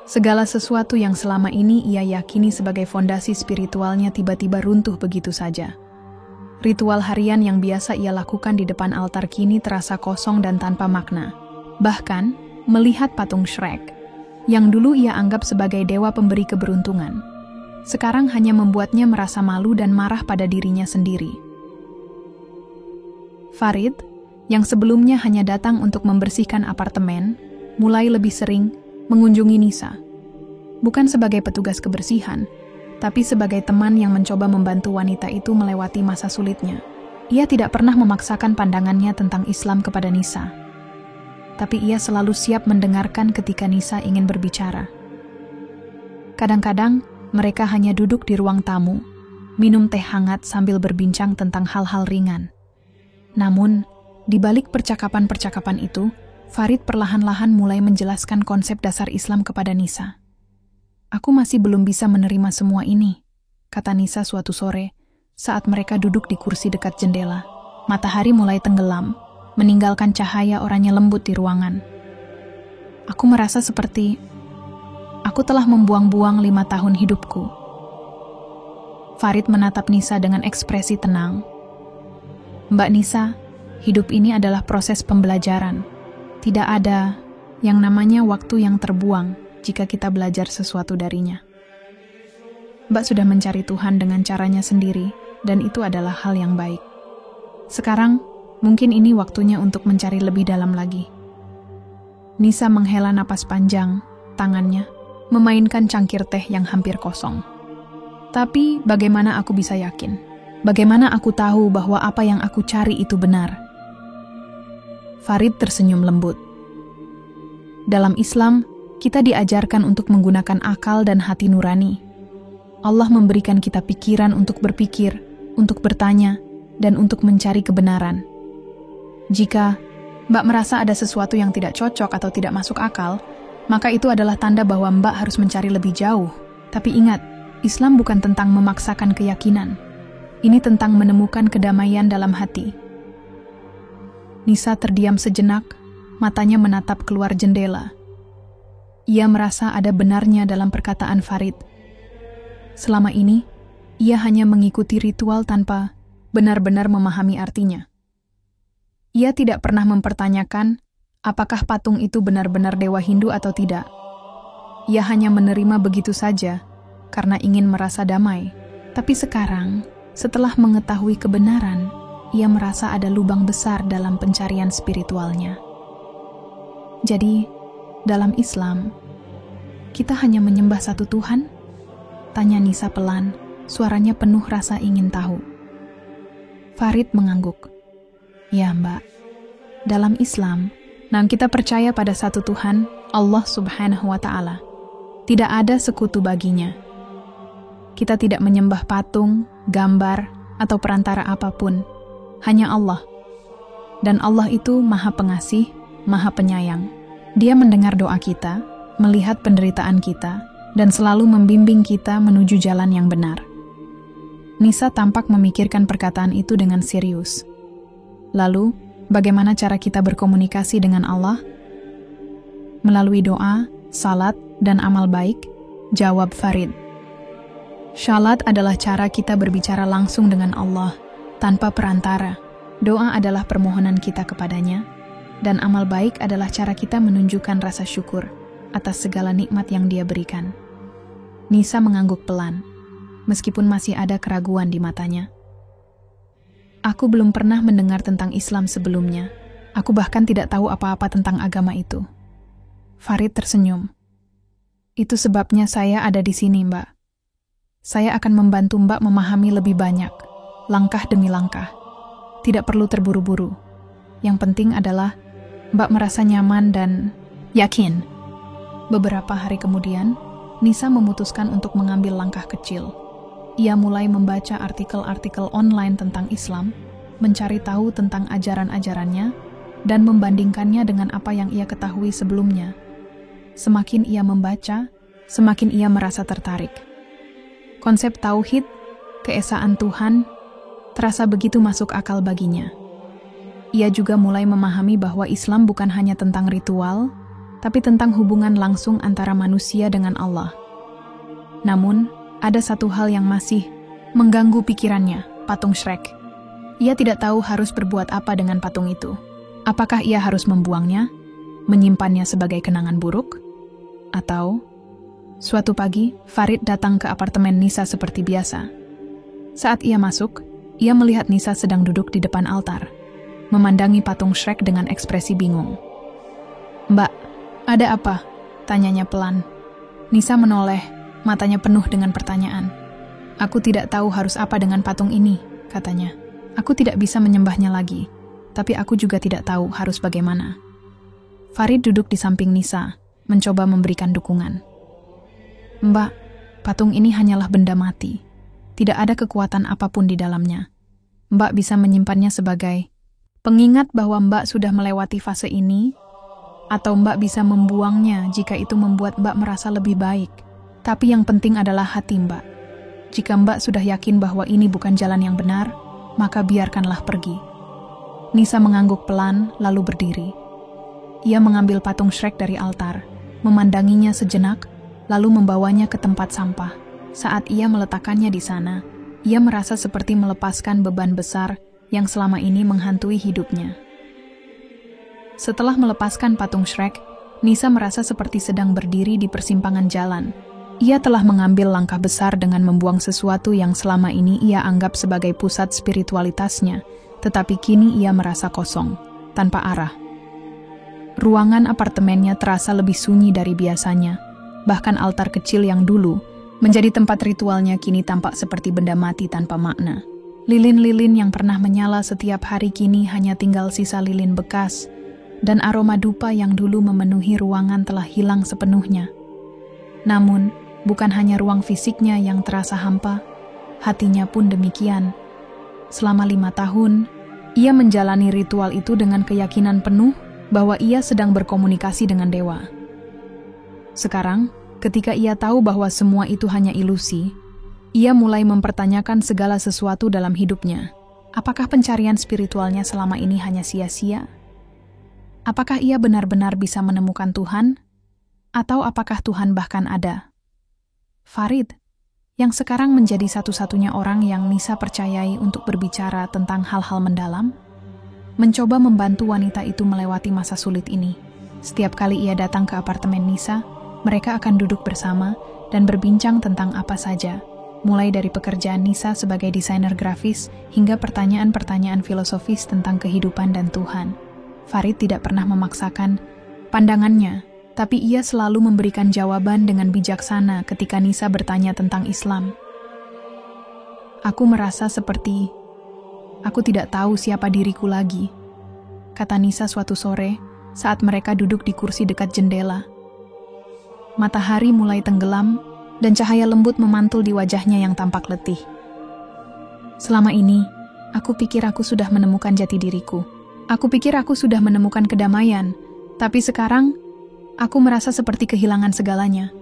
Segala sesuatu yang selama ini ia yakini sebagai fondasi spiritualnya tiba-tiba runtuh begitu saja. Ritual harian yang biasa ia lakukan di depan altar kini terasa kosong dan tanpa makna. Bahkan, melihat patung Shrek, yang dulu ia anggap sebagai dewa pemberi keberuntungan, sekarang hanya membuatnya merasa malu dan marah pada dirinya sendiri. Farid, yang sebelumnya hanya datang untuk membersihkan apartemen, mulai lebih sering mengunjungi Nisa. Bukan sebagai petugas kebersihan, tapi sebagai teman yang mencoba membantu wanita itu melewati masa sulitnya. Ia tidak pernah memaksakan pandangannya tentang Islam kepada Nisa, tapi ia selalu siap mendengarkan ketika Nisa ingin berbicara. Kadang-kadang, mereka hanya duduk di ruang tamu, minum teh hangat sambil berbincang tentang hal-hal ringan. Namun, di balik percakapan-percakapan itu, Farid perlahan-lahan mulai menjelaskan konsep dasar Islam kepada Nisa. "Aku masih belum bisa menerima semua ini," kata Nisa suatu sore, saat mereka duduk di kursi dekat jendela. Matahari mulai tenggelam, meninggalkan cahaya oranye lembut di ruangan. "Aku merasa seperti aku telah membuang-buang 5 tahun hidupku." Farid menatap Nisa dengan ekspresi tenang. "Mbak Nisa, hidup ini adalah proses pembelajaran. Tidak ada yang namanya waktu yang terbuang jika kita belajar sesuatu darinya. Mbak sudah mencari Tuhan dengan caranya sendiri, dan itu adalah hal yang baik. Sekarang, mungkin ini waktunya untuk mencari lebih dalam lagi." Nisa menghela napas panjang, tangannya memainkan cangkir teh yang hampir kosong. "Tapi bagaimana aku bisa yakin? Bagaimana aku tahu bahwa apa yang aku cari itu benar?" Farid tersenyum lembut. "Dalam Islam, kita diajarkan untuk menggunakan akal dan hati nurani. Allah memberikan kita pikiran untuk berpikir, untuk bertanya, dan untuk mencari kebenaran. Jika Mbak merasa ada sesuatu yang tidak cocok atau tidak masuk akal, maka itu adalah tanda bahwa Mbak harus mencari lebih jauh. Tapi ingat, Islam bukan tentang memaksakan keyakinan. Ini tentang menemukan kedamaian dalam hati." Nisa terdiam sejenak, matanya menatap keluar jendela. Ia merasa ada benarnya dalam perkataan Farid. Selama ini, ia hanya mengikuti ritual tanpa benar-benar memahami artinya. Ia tidak pernah mempertanyakan apakah patung itu benar-benar dewa Hindu atau tidak. Ia hanya menerima begitu saja karena ingin merasa damai. Tapi sekarang, setelah mengetahui kebenaran, ia merasa ada lubang besar dalam pencarian spiritualnya. "Jadi, dalam Islam, kita hanya menyembah satu Tuhan?" tanya Nisa pelan, suaranya penuh rasa ingin tahu. Farid mengangguk. "Ya, Mbak. Dalam Islam, kita percaya pada satu Tuhan, Allah Subhanahu wa Ta'ala. Tidak ada sekutu baginya. Kita tidak menyembah patung, gambar, atau perantara apapun. Hanya Allah. Dan Allah itu Maha Pengasih, Maha Penyayang. Dia mendengar doa kita, melihat penderitaan kita, dan selalu membimbing kita menuju jalan yang benar." Nisa tampak memikirkan perkataan itu dengan serius. "Lalu, bagaimana cara kita berkomunikasi dengan Allah?" "Melalui doa, salat, dan amal baik," jawab Farid. "Salat adalah cara kita berbicara langsung dengan Allah, tanpa perantara. Doa adalah permohonan kita kepadanya, dan amal baik adalah cara kita menunjukkan rasa syukur atas segala nikmat yang Dia berikan." Nisa mengangguk pelan, meskipun masih ada keraguan di matanya. "Aku belum pernah mendengar tentang Islam sebelumnya. Aku bahkan tidak tahu apa-apa tentang agama itu." Farid tersenyum. "Itu sebabnya saya ada di sini, Mbak. Saya akan membantu Mbak memahami lebih banyak, langkah demi langkah. Tidak perlu terburu-buru. Yang penting adalah Mbak merasa nyaman dan yakin." Beberapa hari kemudian, Nisa memutuskan untuk mengambil langkah kecil. Ia mulai membaca artikel-artikel online tentang Islam, mencari tahu tentang ajaran-ajarannya, dan membandingkannya dengan apa yang ia ketahui sebelumnya. Semakin ia membaca, semakin ia merasa tertarik. Konsep tauhid, keesaan Tuhan, terasa begitu masuk akal baginya. Ia juga mulai memahami bahwa Islam bukan hanya tentang ritual, tapi tentang hubungan langsung antara manusia dengan Allah. Namun, ada satu hal yang masih mengganggu pikirannya, patung Shrek. Ia tidak tahu harus berbuat apa dengan patung itu. Apakah ia harus membuangnya, menyimpannya sebagai kenangan buruk, atau Suatu pagi, Farid datang ke apartemen Nisa seperti biasa. Saat ia masuk, ia melihat Nisa sedang duduk di depan altar, memandangi patung Shrek dengan ekspresi bingung. "Mbak, ada apa?" tanyanya pelan. Nisa menoleh, matanya penuh dengan pertanyaan. "Aku tidak tahu harus apa dengan patung ini," katanya. "Aku tidak bisa menyembahnya lagi, tapi aku juga tidak tahu harus bagaimana." Farid duduk di samping Nisa, mencoba memberikan dukungan. "Mbak, patung ini hanyalah benda mati. Tidak ada kekuatan apapun di dalamnya. Mbak bisa menyimpannya sebagai pengingat bahwa Mbak sudah melewati fase ini, atau Mbak bisa membuangnya jika itu membuat Mbak merasa lebih baik. Tapi yang penting adalah hati Mbak. Jika Mbak sudah yakin bahwa ini bukan jalan yang benar, maka biarkanlah pergi." Nisa mengangguk pelan, lalu berdiri. Ia mengambil patung Shrek dari altar, memandanginya sejenak, lalu membawanya ke tempat sampah. Saat ia meletakkannya di sana, ia merasa seperti melepaskan beban besar yang selama ini menghantui hidupnya. Setelah melepaskan patung Shrek, Nisa merasa seperti sedang berdiri di persimpangan jalan. Ia telah mengambil langkah besar dengan membuang sesuatu yang selama ini ia anggap sebagai pusat spiritualitasnya, tetapi kini ia merasa kosong, tanpa arah. Ruangan apartemennya terasa lebih sunyi dari biasanya, bahkan altar kecil yang dulu menjadi tempat ritualnya kini tampak seperti benda mati tanpa makna. Lilin-lilin yang pernah menyala setiap hari kini hanya tinggal sisa lilin bekas, dan aroma dupa yang dulu memenuhi ruangan telah hilang sepenuhnya. Namun, bukan hanya ruang fisiknya yang terasa hampa, hatinya pun demikian. Selama 5 tahun, ia menjalani ritual itu dengan keyakinan penuh bahwa ia sedang berkomunikasi dengan dewa. Sekarang, ketika ia tahu bahwa semua itu hanya ilusi, ia mulai mempertanyakan segala sesuatu dalam hidupnya. Apakah pencarian spiritualnya selama ini hanya sia-sia? Apakah ia benar-benar bisa menemukan Tuhan? Atau apakah Tuhan bahkan ada? Farid, yang sekarang menjadi satu-satunya orang yang Nisa percayai untuk berbicara tentang hal-hal mendalam, mencoba membantu wanita itu melewati masa sulit ini. Setiap kali ia datang ke apartemen Nisa, mereka akan duduk bersama dan berbincang tentang apa saja, mulai dari pekerjaan Nisa sebagai desainer grafis hingga pertanyaan-pertanyaan filosofis tentang kehidupan dan Tuhan. Farid tidak pernah memaksakan pandangannya, tapi ia selalu memberikan jawaban dengan bijaksana ketika Nisa bertanya tentang Islam. "Aku merasa seperti aku tidak tahu siapa diriku lagi," kata Nisa suatu sore saat mereka duduk di kursi dekat jendela. Matahari mulai tenggelam dan cahaya lembut memantul di wajahnya yang tampak letih. "Selama ini, aku pikir aku sudah menemukan jati diriku. Aku pikir aku sudah menemukan kedamaian, tapi sekarang aku merasa seperti kehilangan segalanya."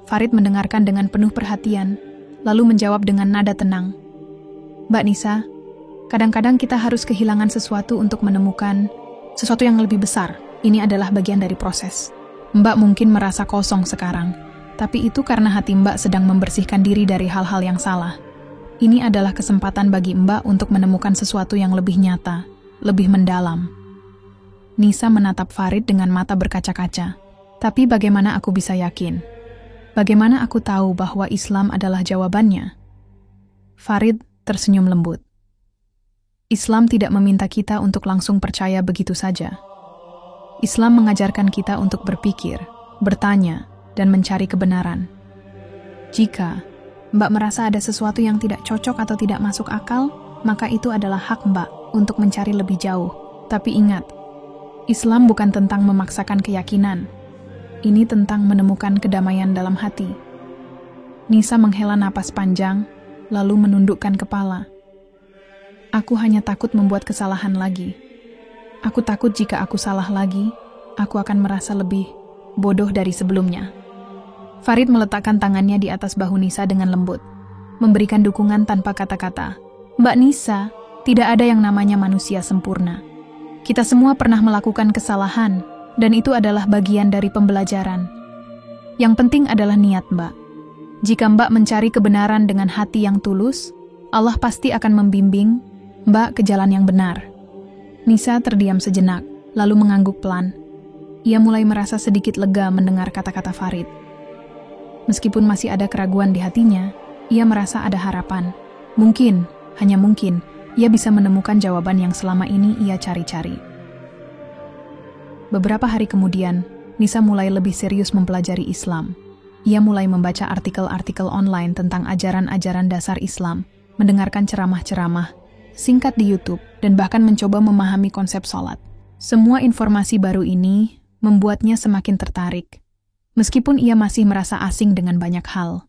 Farid mendengarkan dengan penuh perhatian, lalu menjawab dengan nada tenang. "Mbak Nisa, kadang-kadang kita harus kehilangan sesuatu untuk menemukan sesuatu yang lebih besar. Ini adalah bagian dari proses. Mbak mungkin merasa kosong sekarang, tapi itu karena hati Mbak sedang membersihkan diri dari hal-hal yang salah. Ini adalah kesempatan bagi Mbak untuk menemukan sesuatu yang lebih nyata, lebih mendalam." Nisa menatap Farid dengan mata berkaca-kaca. "Tapi bagaimana aku bisa yakin? Bagaimana aku tahu bahwa Islam adalah jawabannya?" Farid tersenyum lembut. "Islam tidak meminta kita untuk langsung percaya begitu saja. Islam mengajarkan kita untuk berpikir, bertanya, dan mencari kebenaran. Jika Mbak merasa ada sesuatu yang tidak cocok atau tidak masuk akal, maka itu adalah hak Mbak untuk mencari lebih jauh. Tapi ingat, Islam bukan tentang memaksakan keyakinan. Ini tentang menemukan kedamaian dalam hati." Nisa menghela napas panjang, lalu menundukkan kepala. "Aku hanya takut membuat kesalahan lagi. Aku takut jika aku salah lagi, aku akan merasa lebih bodoh dari sebelumnya." Farid meletakkan tangannya di atas bahu Nisa dengan lembut, memberikan dukungan tanpa kata-kata. "Mbak Nisa, tidak ada yang namanya manusia sempurna. Kita semua pernah melakukan kesalahan, dan itu adalah bagian dari pembelajaran. Yang penting adalah niat Mbak. Jika Mbak mencari kebenaran dengan hati yang tulus, Allah pasti akan membimbing Mbak ke jalan yang benar." Nisa terdiam sejenak, lalu mengangguk pelan. Ia mulai merasa sedikit lega mendengar kata-kata Farid. Meskipun masih ada keraguan di hatinya, ia merasa ada harapan. Mungkin, hanya mungkin, ia bisa menemukan jawaban yang selama ini ia cari-cari. Beberapa hari kemudian, Nisa mulai lebih serius mempelajari Islam. Ia mulai membaca artikel-artikel online tentang ajaran-ajaran dasar Islam, mendengarkan ceramah-ceramah singkat di YouTube, dan bahkan mencoba memahami konsep sholat. Semua informasi baru ini membuatnya semakin tertarik. Meskipun ia masih merasa asing dengan banyak hal,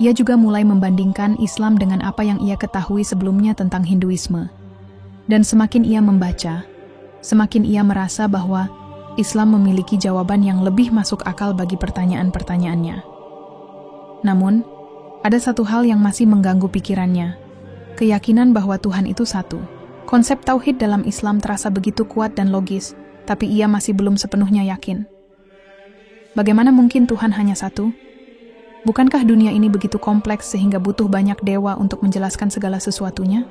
ia juga mulai membandingkan Islam dengan apa yang ia ketahui sebelumnya tentang Hinduisme. Dan semakin ia membaca, semakin ia merasa bahwa Islam memiliki jawaban yang lebih masuk akal bagi pertanyaan-pertanyaannya. Namun, ada satu hal yang masih mengganggu pikirannya, keyakinan bahwa Tuhan itu satu. Konsep tauhid dalam Islam terasa begitu kuat dan logis, tapi ia masih belum sepenuhnya yakin. Bagaimana mungkin Tuhan hanya satu? Bukankah dunia ini begitu kompleks sehingga butuh banyak dewa untuk menjelaskan segala sesuatunya?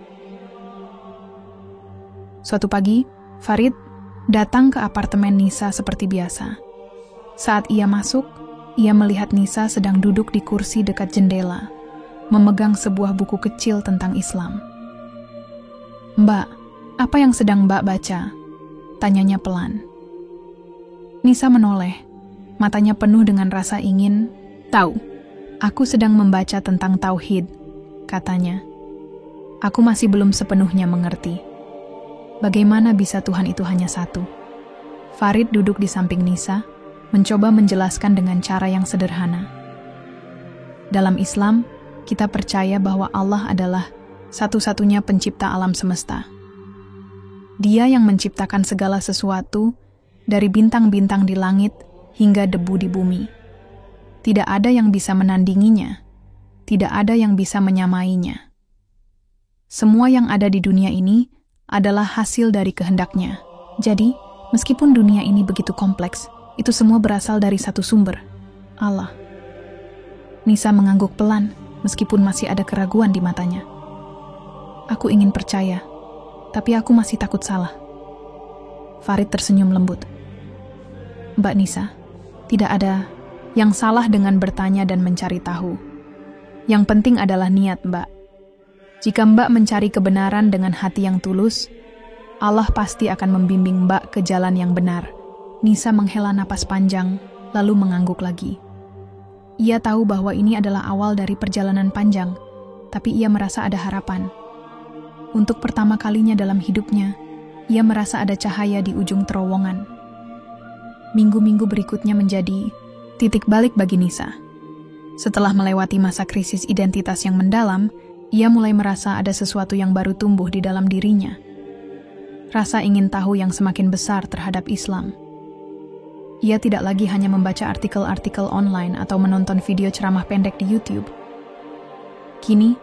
Suatu pagi, Farid datang ke apartemen Nisa seperti biasa. Saat ia masuk, ia melihat Nisa sedang duduk di kursi dekat jendela, memegang sebuah buku kecil tentang Islam. "Mbak, apa yang sedang Mbak baca?" tanyanya pelan. Nisa menoleh, matanya penuh dengan rasa ingin tahu. "Aku sedang membaca tentang tauhid," katanya. "Aku masih belum sepenuhnya mengerti. Bagaimana bisa Tuhan itu hanya satu?" Farid duduk di samping Nisa, mencoba menjelaskan dengan cara yang sederhana. Dalam Islam, kita percaya bahwa Allah adalah satu-satunya pencipta alam semesta. Dia yang menciptakan segala sesuatu, dari bintang-bintang di langit hingga debu di bumi. Tidak ada yang bisa menandinginya, tidak ada yang bisa menyamainya. Semua yang ada di dunia ini adalah hasil dari kehendaknya. Jadi, meskipun dunia ini begitu kompleks, itu semua berasal dari satu sumber, Allah. Nisa mengangguk pelan, meskipun masih ada keraguan di matanya. "Aku ingin percaya, tapi aku masih takut salah." Farid tersenyum lembut. "Mbak Nisa, tidak ada yang salah dengan bertanya dan mencari tahu. Yang penting adalah niat, Mbak. Jika Mbak mencari kebenaran dengan hati yang tulus, Allah pasti akan membimbing Mbak ke jalan yang benar." Nisa menghela napas panjang, lalu mengangguk lagi. Ia tahu bahwa ini adalah awal dari perjalanan panjang, tapi ia merasa ada harapan. Untuk pertama kalinya dalam hidupnya, ia merasa ada cahaya di ujung terowongan. Minggu-minggu berikutnya menjadi titik balik bagi Nisa. Setelah melewati masa krisis identitas yang mendalam, ia mulai merasa ada sesuatu yang baru tumbuh di dalam dirinya. Rasa ingin tahu yang semakin besar terhadap Islam. Ia tidak lagi hanya membaca artikel-artikel online atau menonton video ceramah pendek di YouTube. Kini,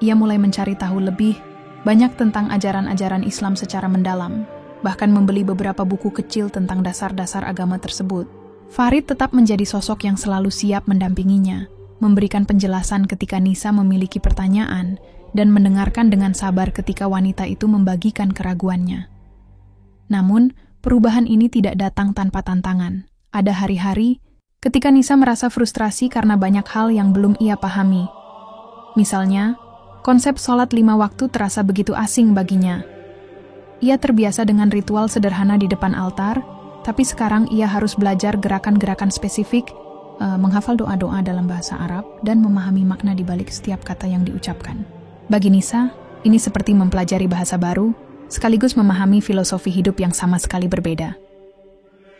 ia mulai mencari tahu lebih banyak tentang ajaran-ajaran Islam secara mendalam, bahkan membeli beberapa buku kecil tentang dasar-dasar agama tersebut. Farid tetap menjadi sosok yang selalu siap mendampinginya, memberikan penjelasan ketika Nisa memiliki pertanyaan, dan mendengarkan dengan sabar ketika wanita itu membagikan keraguannya. Namun, perubahan ini tidak datang tanpa tantangan. Ada hari-hari ketika Nisa merasa frustrasi karena banyak hal yang belum ia pahami. Misalnya, konsep sholat 5 waktu terasa begitu asing baginya. Ia terbiasa dengan ritual sederhana di depan altar, tapi sekarang ia harus belajar gerakan-gerakan spesifik, menghafal doa-doa dalam bahasa Arab, dan memahami makna di balik setiap kata yang diucapkan. Bagi Nisa, ini seperti mempelajari bahasa baru, sekaligus memahami filosofi hidup yang sama sekali berbeda.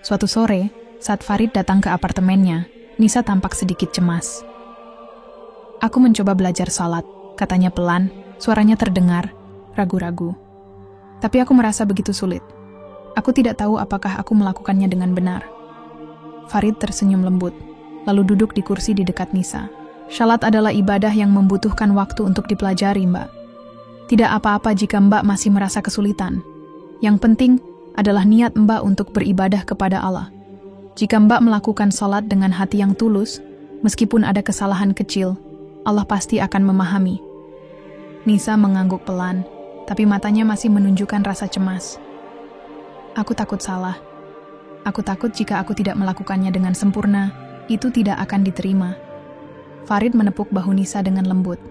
Suatu sore, saat Farid datang ke apartemennya, Nisa tampak sedikit cemas. "Aku mencoba belajar salat," katanya pelan, suaranya terdengar, ragu-ragu. "Tapi aku merasa begitu sulit. Aku tidak tahu apakah aku melakukannya dengan benar." Farid tersenyum lembut, lalu duduk di kursi di dekat Nisa. "Salat adalah ibadah yang membutuhkan waktu untuk dipelajari, Mbak. Tidak apa-apa jika Mbak masih merasa kesulitan. Yang penting adalah niat Mbak untuk beribadah kepada Allah. Jika Mbak melakukan salat dengan hati yang tulus, meskipun ada kesalahan kecil, Allah pasti akan memahami." Nisa mengangguk pelan, tapi matanya masih menunjukkan rasa cemas. "Aku takut salah. Aku takut jika aku tidak melakukannya dengan sempurna, itu tidak akan diterima," Farid menepuk bahu Nisa dengan lembut.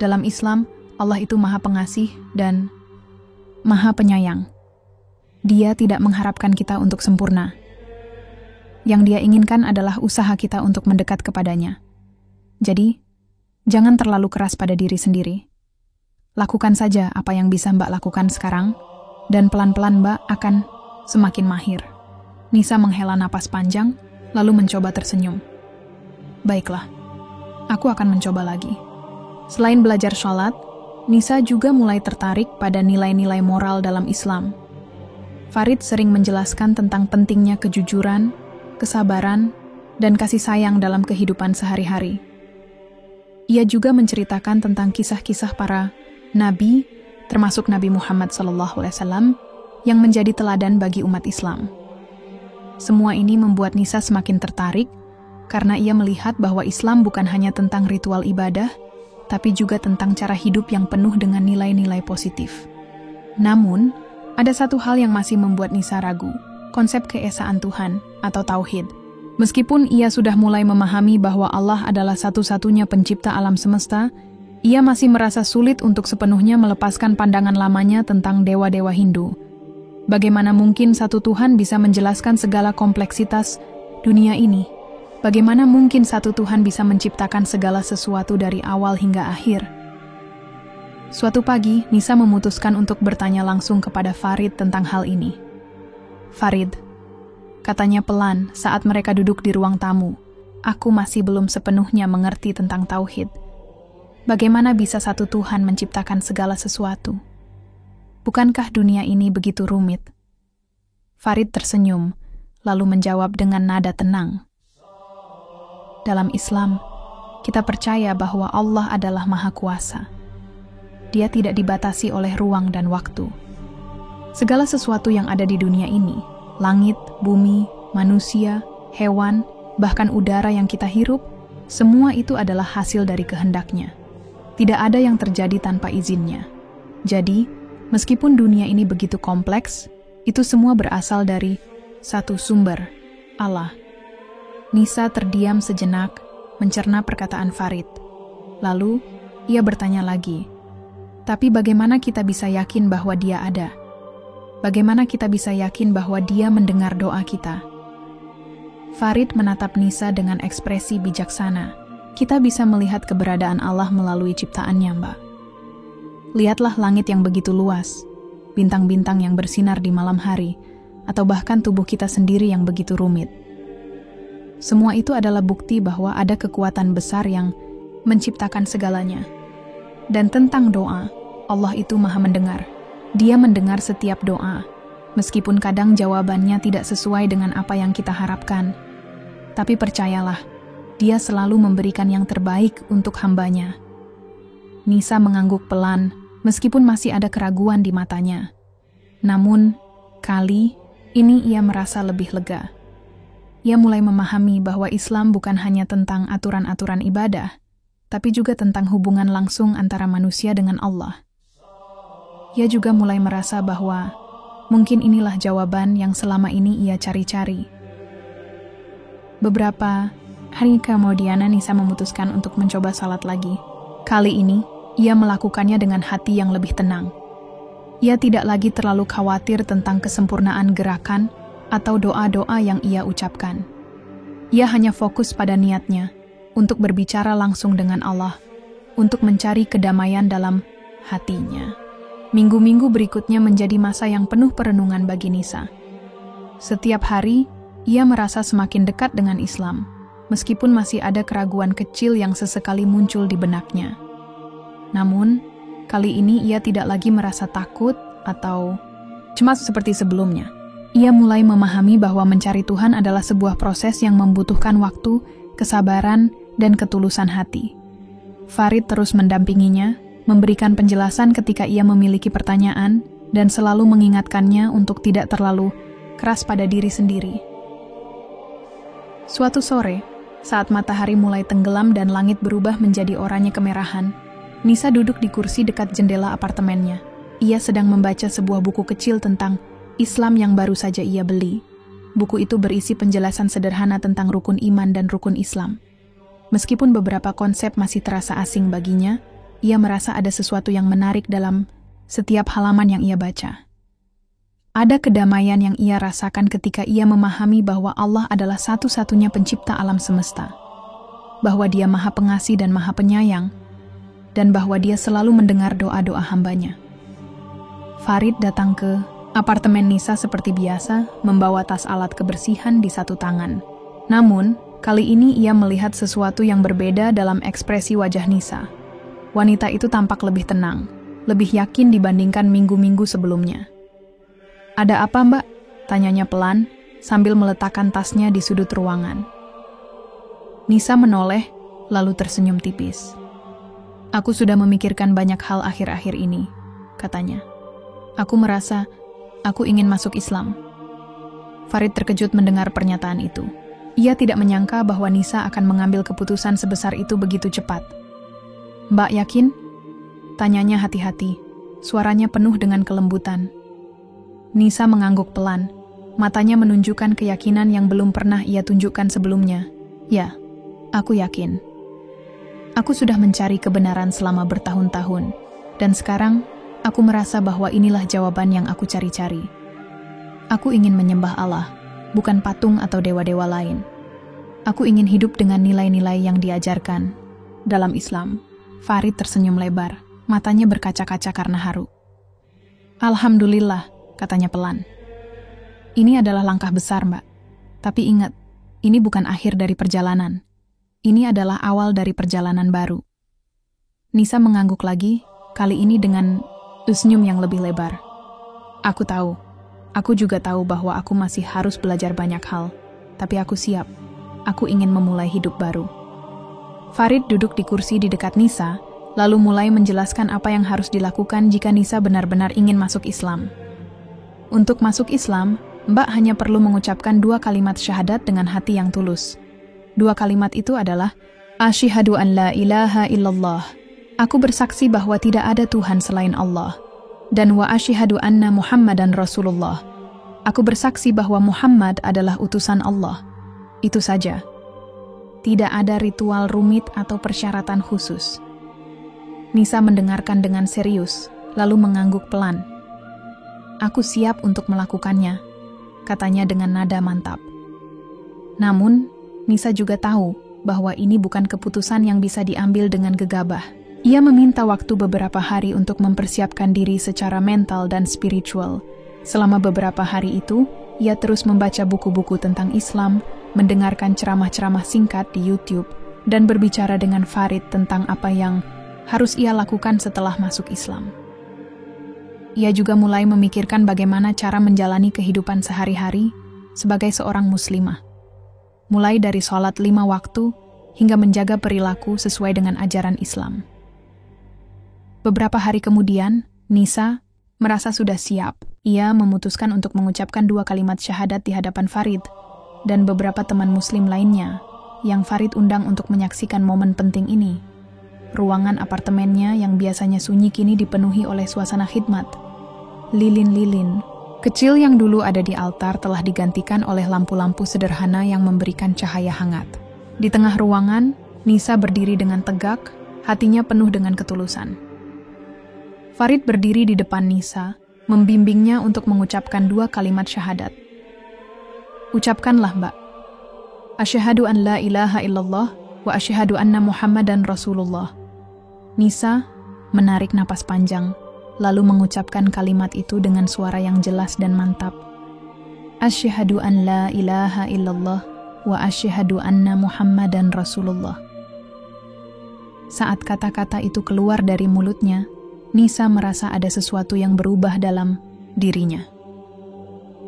Dalam Islam, Allah itu Maha Pengasih dan Maha Penyayang. Dia tidak mengharapkan kita untuk sempurna. Yang Dia inginkan adalah usaha kita untuk mendekat kepadanya. Jadi, jangan terlalu keras pada diri sendiri. Lakukan saja apa yang bisa Mbak lakukan sekarang, dan pelan-pelan Mbak akan semakin mahir. Nisa menghela napas panjang, lalu mencoba tersenyum. Baiklah, aku akan mencoba lagi. Selain belajar sholat, Nisa juga mulai tertarik pada nilai-nilai moral dalam Islam. Farid sering menjelaskan tentang pentingnya kejujuran, kesabaran, dan kasih sayang dalam kehidupan sehari-hari. Ia juga menceritakan tentang kisah-kisah para nabi, termasuk Nabi Muhammad SAW, yang menjadi teladan bagi umat Islam. Semua ini membuat Nisa semakin tertarik, karena ia melihat bahwa Islam bukan hanya tentang ritual ibadah, tapi juga tentang cara hidup yang penuh dengan nilai-nilai positif. Namun, ada satu hal yang masih membuat Nisa ragu, konsep keesaan Tuhan atau Tauhid. Meskipun ia sudah mulai memahami bahwa Allah adalah satu-satunya pencipta alam semesta, ia masih merasa sulit untuk sepenuhnya melepaskan pandangan lamanya tentang dewa-dewa Hindu. Bagaimana mungkin satu Tuhan bisa menjelaskan segala kompleksitas dunia ini? Bagaimana mungkin satu Tuhan bisa menciptakan segala sesuatu dari awal hingga akhir? Suatu pagi, Nisa memutuskan untuk bertanya langsung kepada Farid tentang hal ini. Farid, katanya pelan saat mereka duduk di ruang tamu, aku masih belum sepenuhnya mengerti tentang Tauhid. Bagaimana bisa satu Tuhan menciptakan segala sesuatu? Bukankah dunia ini begitu rumit? Farid tersenyum, lalu menjawab dengan nada tenang. Dalam Islam, kita percaya bahwa Allah adalah Maha Kuasa. Dia tidak dibatasi oleh ruang dan waktu. Segala sesuatu yang ada di dunia ini, langit, bumi, manusia, hewan, bahkan udara yang kita hirup, semua itu adalah hasil dari kehendaknya. Tidak ada yang terjadi tanpa izinnya. Jadi, meskipun dunia ini begitu kompleks, itu semua berasal dari satu sumber, Allah. Nisa terdiam sejenak, mencerna perkataan Farid. Lalu, ia bertanya lagi, tapi bagaimana kita bisa yakin bahwa Dia ada? Bagaimana kita bisa yakin bahwa Dia mendengar doa kita? Farid menatap Nisa dengan ekspresi bijaksana. Kita bisa melihat keberadaan Allah melalui ciptaannya, Mbak. Lihatlah langit yang begitu luas, bintang-bintang yang bersinar di malam hari, atau bahkan tubuh kita sendiri yang begitu rumit. Semua itu adalah bukti bahwa ada kekuatan besar yang menciptakan segalanya. Dan tentang doa, Allah itu Maha mendengar. Dia mendengar setiap doa, meskipun kadang jawabannya tidak sesuai dengan apa yang kita harapkan. Tapi percayalah, Dia selalu memberikan yang terbaik untuk hambanya. Nisa mengangguk pelan, meskipun masih ada keraguan di matanya. Namun, kali ini ia merasa lebih lega. Ia mulai memahami bahwa Islam bukan hanya tentang aturan-aturan ibadah, tapi juga tentang hubungan langsung antara manusia dengan Allah. Ia juga mulai merasa bahwa mungkin inilah jawaban yang selama ini ia cari-cari. Beberapa hari kemudian Nisa memutuskan untuk mencoba salat lagi. Kali ini, ia melakukannya dengan hati yang lebih tenang. Ia tidak lagi terlalu khawatir tentang kesempurnaan gerakan atau doa-doa yang ia ucapkan. Ia hanya fokus pada niatnya untuk berbicara langsung dengan Allah, untuk mencari kedamaian dalam hatinya. Minggu-minggu berikutnya menjadi masa yang penuh perenungan bagi Nisa. Setiap hari, ia merasa semakin dekat dengan Islam, meskipun masih ada keraguan kecil yang sesekali muncul di benaknya. Namun, kali ini ia tidak lagi merasa takut atau cemas seperti sebelumnya. Ia mulai memahami bahwa mencari Tuhan adalah sebuah proses yang membutuhkan waktu, kesabaran, dan ketulusan hati. Farid terus mendampinginya, memberikan penjelasan ketika ia memiliki pertanyaan, dan selalu mengingatkannya untuk tidak terlalu keras pada diri sendiri. Suatu sore, saat matahari mulai tenggelam dan langit berubah menjadi oranye kemerahan, Nisa duduk di kursi dekat jendela apartemennya. Ia sedang membaca sebuah buku kecil tentang Islam yang baru saja ia beli. Buku itu berisi penjelasan sederhana tentang rukun iman dan rukun Islam. Meskipun beberapa konsep masih terasa asing baginya, ia merasa ada sesuatu yang menarik dalam setiap halaman yang ia baca. Ada kedamaian yang ia rasakan ketika ia memahami bahwa Allah adalah satu-satunya pencipta alam semesta, bahwa Dia Maha Pengasih dan Maha Penyayang, dan bahwa Dia selalu mendengar doa-doa hambanya. Farid datang ke apartemen Nisa seperti biasa, membawa tas alat kebersihan di satu tangan. Namun, kali ini ia melihat sesuatu yang berbeda dalam ekspresi wajah Nisa. Wanita itu tampak lebih tenang, lebih yakin dibandingkan minggu-minggu sebelumnya. "Ada apa, Mbak?" tanyanya pelan, sambil meletakkan tasnya di sudut ruangan. Nisa menoleh, lalu tersenyum tipis. "Aku sudah memikirkan banyak hal akhir-akhir ini," katanya. "Aku merasa aku ingin masuk Islam." Farid terkejut mendengar pernyataan itu. Ia tidak menyangka bahwa Nisa akan mengambil keputusan sebesar itu begitu cepat. "Mbak yakin?" tanyanya hati-hati, suaranya penuh dengan kelembutan. Nisa mengangguk pelan, matanya menunjukkan keyakinan yang belum pernah ia tunjukkan sebelumnya. "Ya, aku yakin. Aku sudah mencari kebenaran selama bertahun-tahun, dan sekarang aku merasa bahwa inilah jawaban yang aku cari-cari. Aku ingin menyembah Allah, bukan patung atau dewa-dewa lain. Aku ingin hidup dengan nilai-nilai yang diajarkan dalam Islam." Farid tersenyum lebar, matanya berkaca-kaca karena haru. "Alhamdulillah," katanya pelan. "Ini adalah langkah besar, Mbak. Tapi ingat, ini bukan akhir dari perjalanan. Ini adalah awal dari perjalanan baru." Nisa mengangguk lagi, kali ini dengan senyum yang lebih lebar. "Aku tahu. Aku juga tahu bahwa aku masih harus belajar banyak hal. Tapi aku siap. Aku ingin memulai hidup baru." Farid duduk di kursi di dekat Nisa, lalu mulai menjelaskan apa yang harus dilakukan jika Nisa benar-benar ingin masuk Islam. Untuk masuk Islam, Mbak hanya perlu mengucapkan 2 kalimat syahadat dengan hati yang tulus. 2 kalimat itu adalah, "Asyhadu an la ilaha illallah." Aku bersaksi bahwa tidak ada Tuhan selain Allah. Dan wa asyhadu anna Muhammadan Rasulullah. Aku bersaksi bahwa Muhammad adalah utusan Allah. Itu saja. Tidak ada ritual rumit atau persyaratan khusus. Nisa mendengarkan dengan serius, lalu mengangguk pelan. "Aku siap untuk melakukannya," katanya dengan nada mantap. Namun, Nisa juga tahu bahwa ini bukan keputusan yang bisa diambil dengan gegabah. Ia meminta waktu beberapa hari untuk mempersiapkan diri secara mental dan spiritual. Selama beberapa hari itu, ia terus membaca buku-buku tentang Islam, mendengarkan ceramah-ceramah singkat di YouTube, dan berbicara dengan Farid tentang apa yang harus ia lakukan setelah masuk Islam. Ia juga mulai memikirkan bagaimana cara menjalani kehidupan sehari-hari sebagai seorang muslimah. Mulai dari sholat 5 waktu hingga menjaga perilaku sesuai dengan ajaran Islam. Beberapa hari kemudian, Nisa merasa sudah siap. Ia memutuskan untuk mengucapkan 2 kalimat syahadat di hadapan Farid dan beberapa teman muslim lainnya yang Farid undang untuk menyaksikan momen penting ini. Ruangan apartemennya yang biasanya sunyi kini dipenuhi oleh suasana khidmat. Lilin-lilin kecil yang dulu ada di altar telah digantikan oleh lampu-lampu sederhana yang memberikan cahaya hangat. Di tengah ruangan, Nisa berdiri dengan tegak, hatinya penuh dengan ketulusan. Farid berdiri di depan Nisa, membimbingnya untuk mengucapkan 2 kalimat syahadat. "Ucapkanlah, Mbak. Asyhadu an la ilaha illallah wa asyhadu anna Muhammadan Rasulullah." Nisa menarik napas panjang, lalu mengucapkan kalimat itu dengan suara yang jelas dan mantap. "Asyhadu an la ilaha illallah wa asyhadu anna Muhammadan Rasulullah." Saat kata-kata itu keluar dari mulutnya, Nisa merasa ada sesuatu yang berubah dalam dirinya.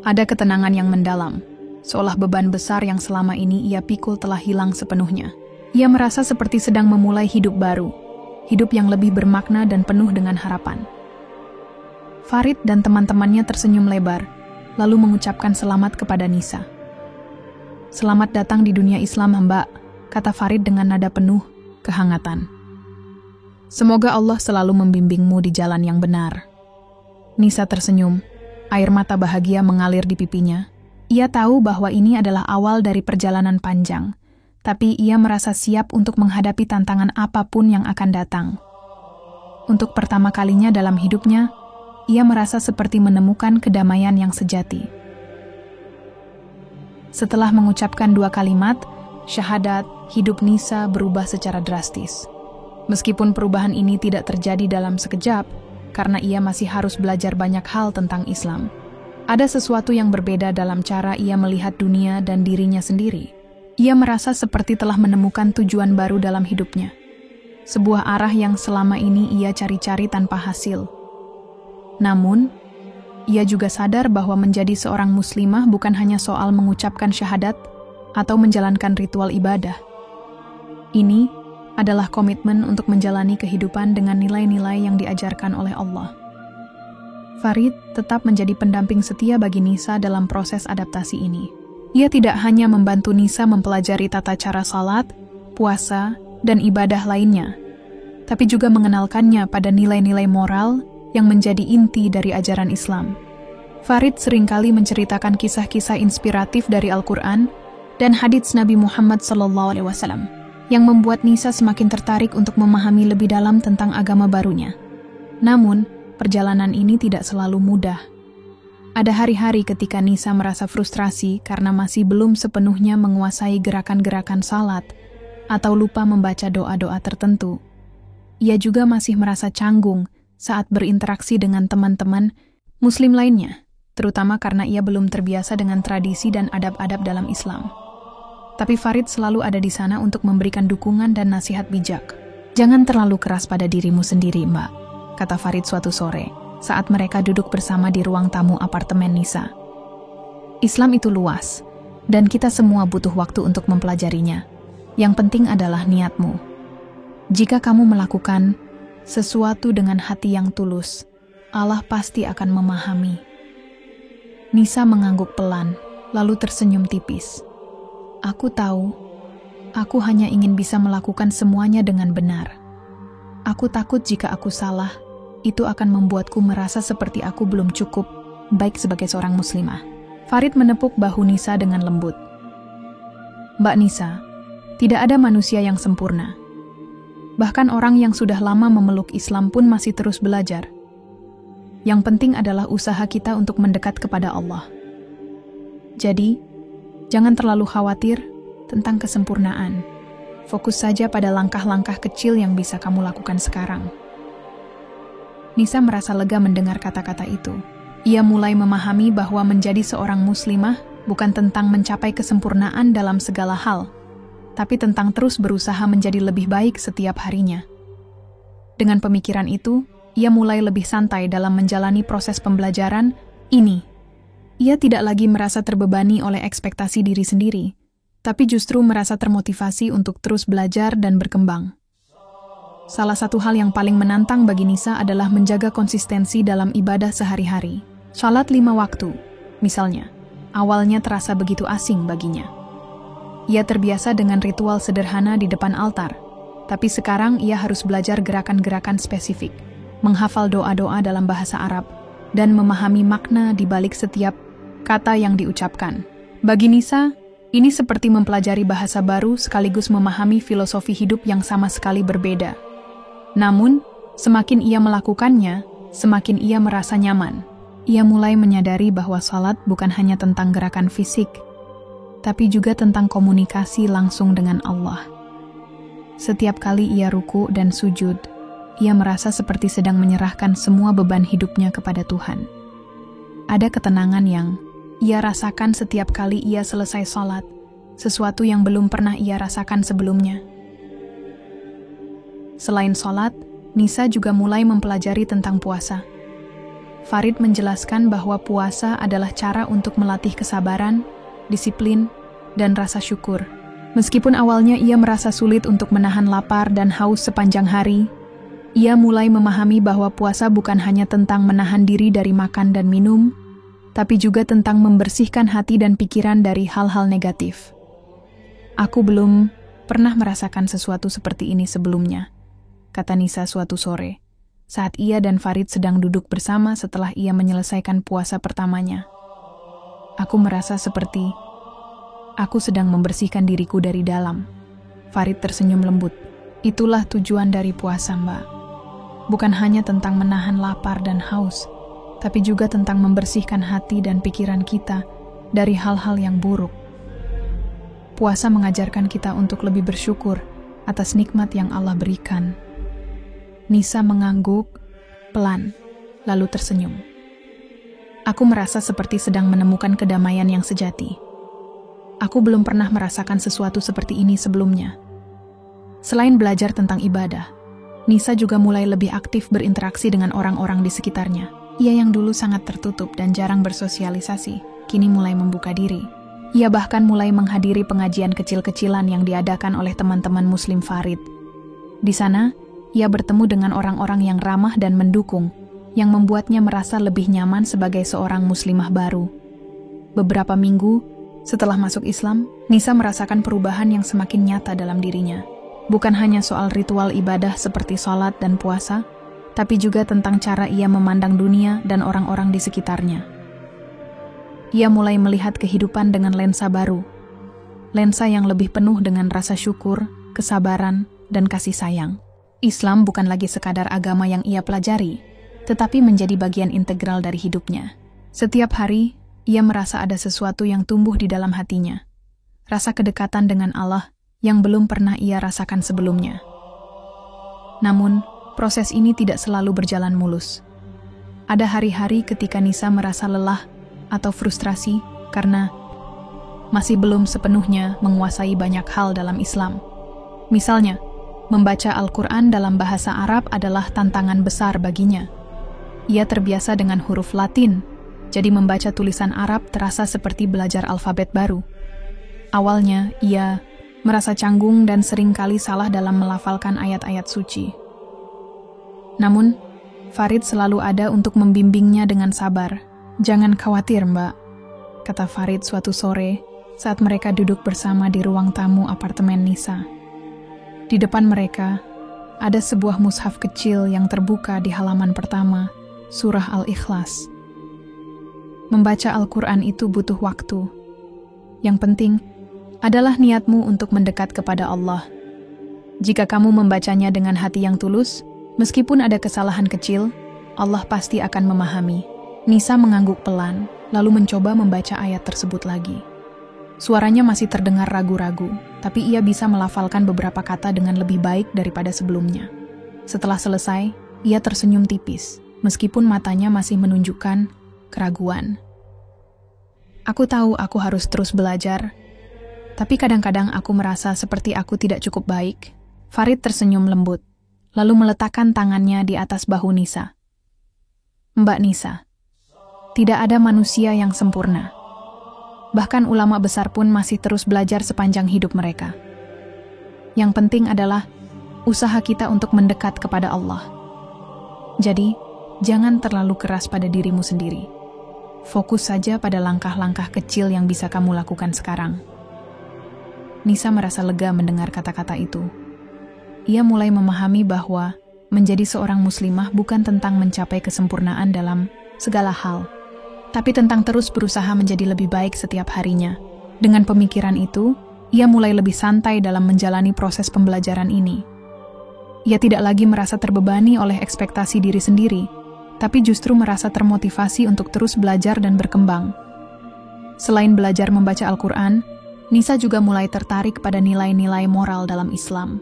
Ada ketenangan yang mendalam, seolah beban besar yang selama ini ia pikul telah hilang sepenuhnya. Ia merasa seperti sedang memulai hidup baru, hidup yang lebih bermakna dan penuh dengan harapan. Farid dan teman-temannya tersenyum lebar, lalu mengucapkan selamat kepada Nisa. "Selamat datang di dunia Islam, Mbak," kata Farid dengan nada penuh kehangatan. "Semoga Allah selalu membimbingmu di jalan yang benar." Nisa tersenyum, air mata bahagia mengalir di pipinya. Ia tahu bahwa ini adalah awal dari perjalanan panjang, tapi ia merasa siap untuk menghadapi tantangan apapun yang akan datang. Untuk pertama kalinya dalam hidupnya, ia merasa seperti menemukan kedamaian yang sejati. Setelah mengucapkan 2 kalimat, syahadat, hidup Nisa berubah secara drastis. Meskipun perubahan ini tidak terjadi dalam sekejap, karena ia masih harus belajar banyak hal tentang Islam. Ada sesuatu yang berbeda dalam cara ia melihat dunia dan dirinya sendiri. Ia merasa seperti telah menemukan tujuan baru dalam hidupnya. Sebuah arah yang selama ini ia cari-cari tanpa hasil. Namun, ia juga sadar bahwa menjadi seorang muslimah bukan hanya soal mengucapkan syahadat atau menjalankan ritual ibadah. Ini adalah komitmen untuk menjalani kehidupan dengan nilai-nilai yang diajarkan oleh Allah. Farid tetap menjadi pendamping setia bagi Nisa dalam proses adaptasi ini. Ia tidak hanya membantu Nisa mempelajari tata cara salat, puasa, dan ibadah lainnya, tapi juga mengenalkannya pada nilai-nilai moral yang menjadi inti dari ajaran Islam. Farid seringkali menceritakan kisah-kisah inspiratif dari Al-Quran dan hadits Nabi Muhammad SAW yang membuat Nisa semakin tertarik untuk memahami lebih dalam tentang agama barunya. Namun, perjalanan ini tidak selalu mudah. Ada hari-hari ketika Nisa merasa frustrasi karena masih belum sepenuhnya menguasai gerakan-gerakan salat atau lupa membaca doa-doa tertentu. Ia juga masih merasa canggung saat berinteraksi dengan teman-teman Muslim lainnya, terutama karena ia belum terbiasa dengan tradisi dan adab-adab dalam Islam. Tapi Farid selalu ada di sana untuk memberikan dukungan dan nasihat bijak. "Jangan terlalu keras pada dirimu sendiri, Mbak," kata Farid suatu sore, saat mereka duduk bersama di ruang tamu apartemen Nisa. "Islam itu luas, dan kita semua butuh waktu untuk mempelajarinya. Yang penting adalah niatmu. Jika kamu melakukan sesuatu dengan hati yang tulus, Allah pasti akan memahami." Nisa mengangguk pelan, lalu tersenyum tipis. "Aku tahu, aku hanya ingin bisa melakukan semuanya dengan benar. Aku takut jika aku salah, itu akan membuatku merasa seperti aku belum cukup baik sebagai seorang muslimah." Farid menepuk bahu Nisa dengan lembut. "Mbak Nisa, tidak ada manusia yang sempurna. Bahkan orang yang sudah lama memeluk Islam pun masih terus belajar. Yang penting adalah usaha kita untuk mendekat kepada Allah. Jadi, jangan terlalu khawatir tentang kesempurnaan. Fokus saja pada langkah-langkah kecil yang bisa kamu lakukan sekarang." Nisa merasa lega mendengar kata-kata itu. Ia mulai memahami bahwa menjadi seorang muslimah bukan tentang mencapai kesempurnaan dalam segala hal, tapi tentang terus berusaha menjadi lebih baik setiap harinya. Dengan pemikiran itu, ia mulai lebih santai dalam menjalani proses pembelajaran ini. Ia tidak lagi merasa terbebani oleh ekspektasi diri sendiri, tapi justru merasa termotivasi untuk terus belajar dan berkembang. Salah satu hal yang paling menantang bagi Nisa adalah menjaga konsistensi dalam ibadah sehari-hari. Salat 5 waktu, misalnya, awalnya terasa begitu asing baginya. Ia terbiasa dengan ritual sederhana di depan altar, tapi sekarang ia harus belajar gerakan-gerakan spesifik, menghafal doa-doa dalam bahasa Arab, dan memahami makna di balik setiap kata yang diucapkan. Bagi Nisa, ini seperti mempelajari bahasa baru sekaligus memahami filosofi hidup yang sama sekali berbeda. Namun, semakin ia melakukannya, semakin ia merasa nyaman. Ia mulai menyadari bahwa salat bukan hanya tentang gerakan fisik, tapi juga tentang komunikasi langsung dengan Allah. Setiap kali ia ruku dan sujud, ia merasa seperti sedang menyerahkan semua beban hidupnya kepada Tuhan. Ada ketenangan yang ia rasakan setiap kali ia selesai salat, sesuatu yang belum pernah ia rasakan sebelumnya. Selain salat, Nisa juga mulai mempelajari tentang puasa. Farid menjelaskan bahwa puasa adalah cara untuk melatih kesabaran, disiplin, dan rasa syukur. Meskipun awalnya ia merasa sulit untuk menahan lapar dan haus sepanjang hari, ia mulai memahami bahwa puasa bukan hanya tentang menahan diri dari makan dan minum, tapi juga tentang membersihkan hati dan pikiran dari hal-hal negatif. "Aku belum pernah merasakan sesuatu seperti ini sebelumnya," kata Nisa suatu sore, saat ia dan Farid sedang duduk bersama setelah ia menyelesaikan puasa pertamanya. "Aku merasa seperti aku sedang membersihkan diriku dari dalam." Farid tersenyum lembut. Itulah tujuan dari puasa, Mbak. Bukan hanya tentang menahan lapar dan haus, tapi juga tentang membersihkan hati dan pikiran kita dari hal-hal yang buruk. Puasa mengajarkan kita untuk lebih bersyukur atas nikmat yang Allah berikan. Nisa mengangguk pelan, lalu tersenyum. Aku merasa seperti sedang menemukan kedamaian yang sejati. Aku belum pernah merasakan sesuatu seperti ini sebelumnya. Selain belajar tentang ibadah, Nisa juga mulai lebih aktif berinteraksi dengan orang-orang di sekitarnya. Ia yang dulu sangat tertutup dan jarang bersosialisasi, kini mulai membuka diri. Ia bahkan mulai menghadiri pengajian kecil-kecilan yang diadakan oleh teman-teman Muslim Farid. Di sana, ia bertemu dengan orang-orang yang ramah dan mendukung, yang membuatnya merasa lebih nyaman sebagai seorang muslimah baru. Beberapa minggu setelah masuk Islam, Nisa merasakan perubahan yang semakin nyata dalam dirinya. Bukan hanya soal ritual ibadah seperti sholat dan puasa, tapi juga tentang cara ia memandang dunia dan orang-orang di sekitarnya. Ia mulai melihat kehidupan dengan lensa baru, lensa yang lebih penuh dengan rasa syukur, kesabaran, dan kasih sayang. Islam bukan lagi sekadar agama yang ia pelajari, tetapi menjadi bagian integral dari hidupnya. Setiap hari, ia merasa ada sesuatu yang tumbuh di dalam hatinya, rasa kedekatan dengan Allah yang belum pernah ia rasakan sebelumnya. Namun, proses ini tidak selalu berjalan mulus. Ada hari-hari ketika Nisa merasa lelah atau frustrasi karena masih belum sepenuhnya menguasai banyak hal dalam Islam. Misalnya, membaca Al-Quran dalam bahasa Arab adalah tantangan besar baginya. Ia terbiasa dengan huruf Latin, jadi membaca tulisan Arab terasa seperti belajar alfabet baru. Awalnya, ia merasa canggung dan seringkali salah dalam melafalkan ayat-ayat suci. Namun, Farid selalu ada untuk membimbingnya dengan sabar. "Jangan khawatir, Mbak," kata Farid suatu sore saat mereka duduk bersama di ruang tamu apartemen Nisa. Di depan mereka, ada sebuah mushaf kecil yang terbuka di halaman pertama, surah Al-Ikhlas. Membaca Al-Quran itu butuh waktu. Yang penting adalah niatmu untuk mendekat kepada Allah. Jika kamu membacanya dengan hati yang tulus, meskipun ada kesalahan kecil, Allah pasti akan memahami. Nisa mengangguk pelan, lalu mencoba membaca ayat tersebut lagi. Suaranya masih terdengar ragu-ragu, tapi ia bisa melafalkan beberapa kata dengan lebih baik daripada sebelumnya. Setelah selesai, ia tersenyum tipis, meskipun matanya masih menunjukkan keraguan. "Aku tahu aku harus terus belajar, tapi kadang-kadang aku merasa seperti aku tidak cukup baik." Farid tersenyum lembut, lalu meletakkan tangannya di atas bahu Nisa. "Mbak Nisa, tidak ada manusia yang sempurna. Bahkan ulama besar pun masih terus belajar sepanjang hidup mereka. Yang penting adalah usaha kita untuk mendekat kepada Allah. Jadi, jangan terlalu keras pada dirimu sendiri. Fokus saja pada langkah-langkah kecil yang bisa kamu lakukan sekarang." Nisa merasa lega mendengar kata-kata itu. Ia mulai memahami bahwa menjadi seorang muslimah bukan tentang mencapai kesempurnaan dalam segala hal, tapi tentang terus berusaha menjadi lebih baik setiap harinya. Dengan pemikiran itu, ia mulai lebih santai dalam menjalani proses pembelajaran ini. Ia tidak lagi merasa terbebani oleh ekspektasi diri sendiri, tapi justru merasa termotivasi untuk terus belajar dan berkembang. Selain belajar membaca Al-Quran, Nisa juga mulai tertarik pada nilai-nilai moral dalam Islam.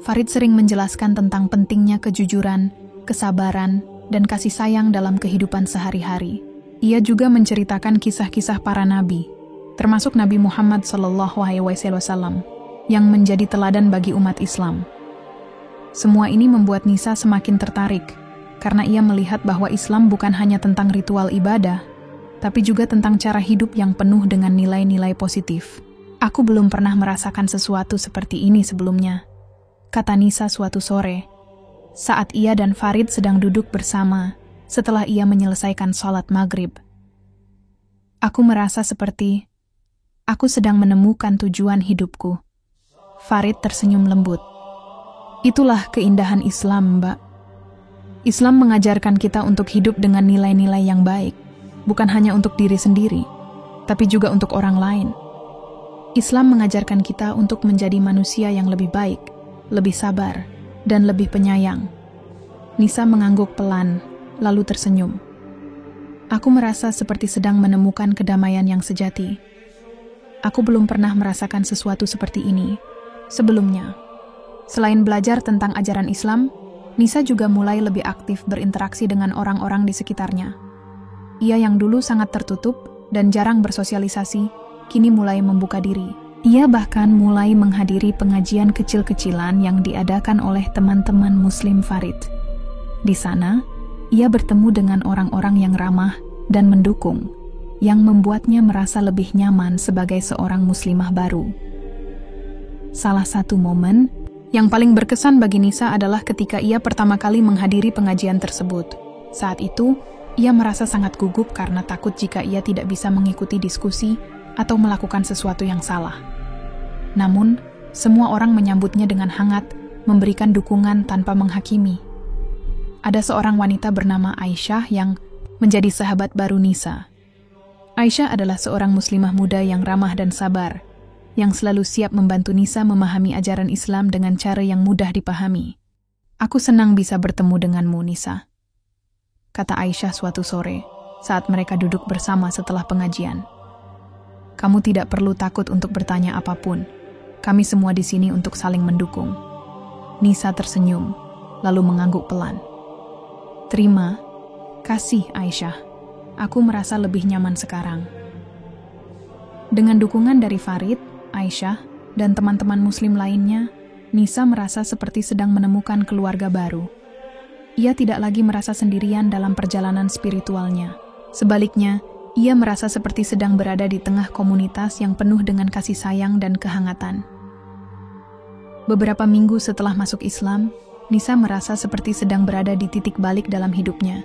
Farid sering menjelaskan tentang pentingnya kejujuran, kesabaran, dan kasih sayang dalam kehidupan sehari-hari. Ia juga menceritakan kisah-kisah para nabi, termasuk Nabi Muhammad SAW, yang menjadi teladan bagi umat Islam. Semua ini membuat Nisa semakin tertarik, karena ia melihat bahwa Islam bukan hanya tentang ritual ibadah, tapi juga tentang cara hidup yang penuh dengan nilai-nilai positif. "Aku belum pernah merasakan sesuatu seperti ini sebelumnya," kata Nisa suatu sore, saat ia dan Farid sedang duduk bersama setelah ia menyelesaikan sholat maghrib. "Aku merasa seperti aku sedang menemukan tujuan hidupku." Farid tersenyum lembut. "Itulah keindahan Islam, Mbak. Islam mengajarkan kita untuk hidup dengan nilai-nilai yang baik, bukan hanya untuk diri sendiri, tapi juga untuk orang lain. Islam mengajarkan kita untuk menjadi manusia yang lebih baik, lebih sabar, dan lebih penyayang. Nisa mengangguk pelan, lalu tersenyum. Aku merasa seperti sedang menemukan kedamaian yang sejati. Aku belum pernah merasakan sesuatu seperti ini sebelumnya. Selain belajar tentang ajaran Islam, Nisa juga mulai lebih aktif berinteraksi dengan orang-orang di sekitarnya. Ia yang dulu sangat tertutup dan jarang bersosialisasi, kini mulai membuka diri. Ia bahkan mulai menghadiri pengajian kecil-kecilan yang diadakan oleh teman-teman Muslim Farid. Di sana, ia bertemu dengan orang-orang yang ramah dan mendukung, yang membuatnya merasa lebih nyaman sebagai seorang muslimah baru. Salah satu momen yang paling berkesan bagi Nisa adalah ketika ia pertama kali menghadiri pengajian tersebut. Saat itu, ia merasa sangat gugup karena takut jika ia tidak bisa mengikuti diskusi atau melakukan sesuatu yang salah. Namun, semua orang menyambutnya dengan hangat, memberikan dukungan tanpa menghakimi. Ada seorang wanita bernama Aisyah yang menjadi sahabat baru Nisa. Aisyah adalah seorang muslimah muda yang ramah dan sabar, yang selalu siap membantu Nisa memahami ajaran Islam dengan cara yang mudah dipahami. Aku senang bisa bertemu denganmu, Nisa, kata Aisyah suatu sore saat mereka duduk bersama setelah pengajian. Kamu tidak perlu takut untuk bertanya apapun. Kami semua di sini untuk saling mendukung. Nisa tersenyum, lalu mengangguk pelan. Terima kasih, Aisyah. Aku merasa lebih nyaman sekarang. Dengan dukungan dari Farid, Aisyah, dan teman-teman muslim lainnya, Nisa merasa seperti sedang menemukan keluarga baru. Ia tidak lagi merasa sendirian dalam perjalanan spiritualnya. Sebaliknya, ia merasa seperti sedang berada di tengah komunitas yang penuh dengan kasih sayang dan kehangatan. Beberapa minggu setelah masuk Islam, Nisa merasa seperti sedang berada di titik balik dalam hidupnya.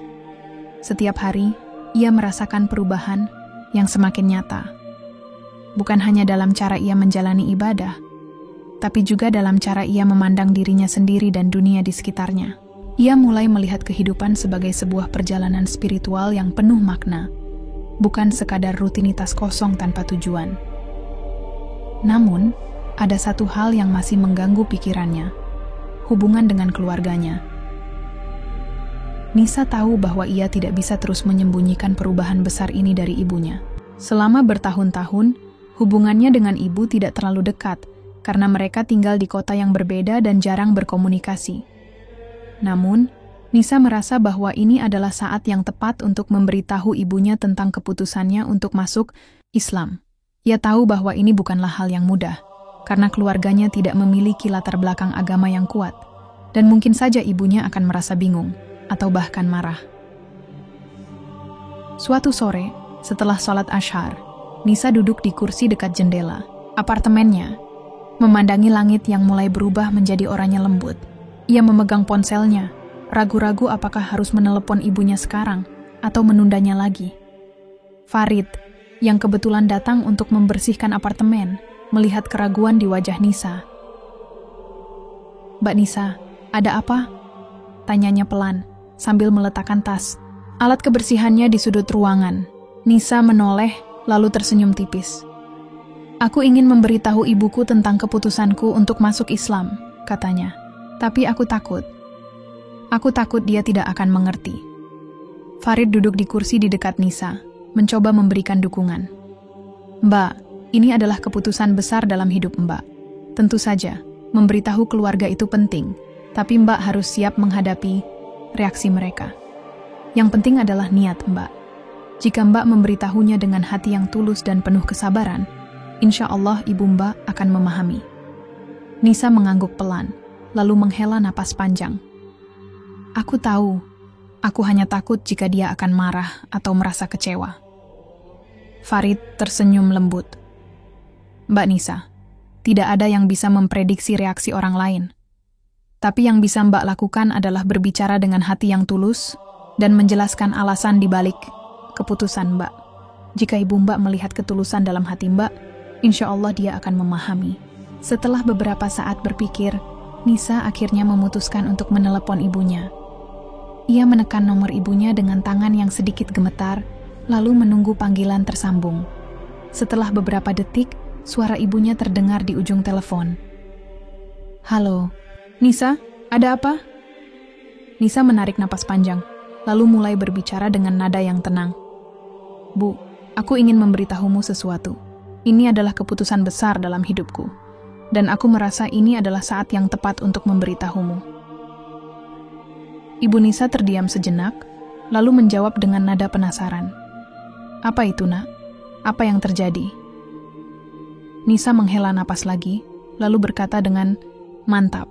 Setiap hari, ia merasakan perubahan yang semakin nyata. Bukan hanya dalam cara ia menjalani ibadah, tapi juga dalam cara ia memandang dirinya sendiri dan dunia di sekitarnya. Ia mulai melihat kehidupan sebagai sebuah perjalanan spiritual yang penuh makna, bukan sekadar rutinitas kosong tanpa tujuan. Namun, ada satu hal yang masih mengganggu pikirannya, hubungan dengan keluarganya. Nisa tahu bahwa ia tidak bisa terus menyembunyikan perubahan besar ini dari ibunya. Selama bertahun-tahun, hubungannya dengan ibu tidak terlalu dekat, karena mereka tinggal di kota yang berbeda dan jarang berkomunikasi. Namun, Nisa merasa bahwa ini adalah saat yang tepat untuk memberitahu ibunya tentang keputusannya untuk masuk Islam. Ia tahu bahwa ini bukanlah hal yang mudah, karena keluarganya tidak memiliki latar belakang agama yang kuat, dan mungkin saja ibunya akan merasa bingung, atau bahkan marah. Suatu sore, setelah sholat Ashar, Nisa duduk di kursi dekat jendela apartemennya, memandangi langit yang mulai berubah menjadi oranye lembut. Ia memegang ponselnya, ragu-ragu apakah harus menelepon ibunya sekarang atau menundanya lagi. Farid, yang kebetulan datang untuk membersihkan apartemen, melihat keraguan di wajah Nisa. "Mbak Nisa, ada apa?" tanyanya pelan, sambil meletakkan tas. Alat kebersihannya di sudut ruangan. Nisa menoleh, lalu tersenyum tipis. "Aku ingin memberitahu ibuku tentang keputusanku untuk masuk Islam," katanya. "Tapi aku takut. Aku takut dia tidak akan mengerti." Farid duduk di kursi di dekat Nisa, mencoba memberikan dukungan. "Mbak, ini adalah keputusan besar dalam hidup Mbak. Tentu saja, memberitahu keluarga itu penting, tapi Mbak harus siap menghadapi reaksi mereka. Yang penting adalah niat Mbak. Jika Mbak memberitahunya dengan hati yang tulus dan penuh kesabaran, insya Allah ibu Mbak akan memahami." Nisa mengangguk pelan, lalu menghela napas panjang. "Aku tahu, aku hanya takut jika dia akan marah atau merasa kecewa." Farid tersenyum lembut. "Mbak Nisa, tidak ada yang bisa memprediksi reaksi orang lain. Tapi yang bisa Mbak lakukan adalah berbicara dengan hati yang tulus dan menjelaskan alasan di balik keputusan Mbak. Jika ibu Mbak melihat ketulusan dalam hati Mbak, insya Allah dia akan memahami." Setelah beberapa saat berpikir, Nisa akhirnya memutuskan untuk menelepon ibunya. Ia menekan nomor ibunya dengan tangan yang sedikit gemetar, lalu menunggu panggilan tersambung. Setelah beberapa detik, suara ibunya terdengar di ujung telepon. "Halo, Nisa, ada apa?" Nisa menarik napas panjang, lalu mulai berbicara dengan nada yang tenang. "Bu, aku ingin memberitahumu sesuatu. Ini adalah keputusan besar dalam hidupku, dan aku merasa ini adalah saat yang tepat untuk memberitahumu." Ibu Nisa terdiam sejenak, lalu menjawab dengan nada penasaran. "Apa itu, Nak? Apa yang terjadi?" Nisa menghela napas lagi, lalu berkata dengan mantap.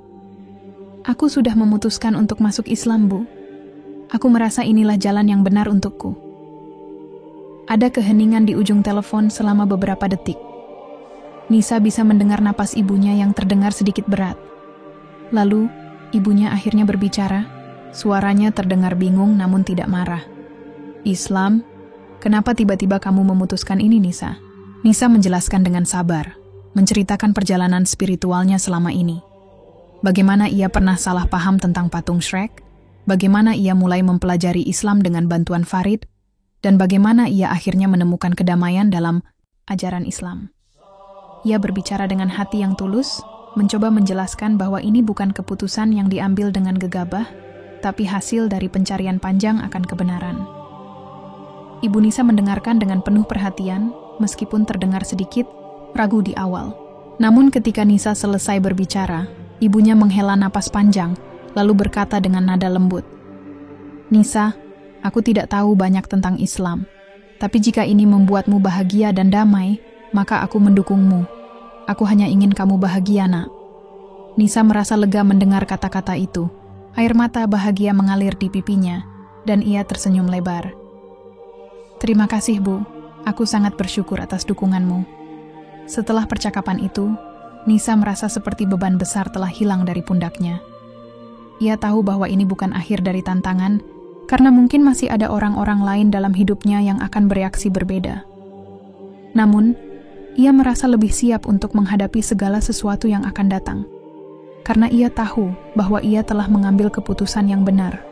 "Aku sudah memutuskan untuk masuk Islam, Bu. Aku merasa inilah jalan yang benar untukku." Ada keheningan di ujung telepon selama beberapa detik. Nisa bisa mendengar napas ibunya yang terdengar sedikit berat. Lalu, ibunya akhirnya berbicara. Suaranya terdengar bingung namun tidak marah. "Islam? Kenapa tiba-tiba kamu memutuskan ini, Nisa?" Nisa menjelaskan dengan sabar, menceritakan perjalanan spiritualnya selama ini. Bagaimana ia pernah salah paham tentang patung Shrek, bagaimana ia mulai mempelajari Islam dengan bantuan Farid, dan bagaimana ia akhirnya menemukan kedamaian dalam ajaran Islam. Ia berbicara dengan hati yang tulus, mencoba menjelaskan bahwa ini bukan keputusan yang diambil dengan gegabah, tapi hasil dari pencarian panjang akan kebenaran. Ibu Nisa mendengarkan dengan penuh perhatian, meskipun terdengar sedikit ragu di awal. Namun ketika Nisa selesai berbicara, ibunya menghela napas panjang, lalu berkata dengan nada lembut, "Nisa, aku tidak tahu banyak tentang Islam, tapi jika ini membuatmu bahagia dan damai, maka aku mendukungmu. Aku hanya ingin kamu bahagia, Nak." Nisa merasa lega mendengar kata-kata itu. Air mata bahagia mengalir di pipinya, dan ia tersenyum lebar. "Terima kasih, Bu. Aku sangat bersyukur atas dukunganmu." Setelah percakapan itu, Nisa merasa seperti beban besar telah hilang dari pundaknya. Ia tahu bahwa ini bukan akhir dari tantangan, karena mungkin masih ada orang-orang lain dalam hidupnya yang akan bereaksi berbeda. Namun, ia merasa lebih siap untuk menghadapi segala sesuatu yang akan datang, karena ia tahu bahwa ia telah mengambil keputusan yang benar.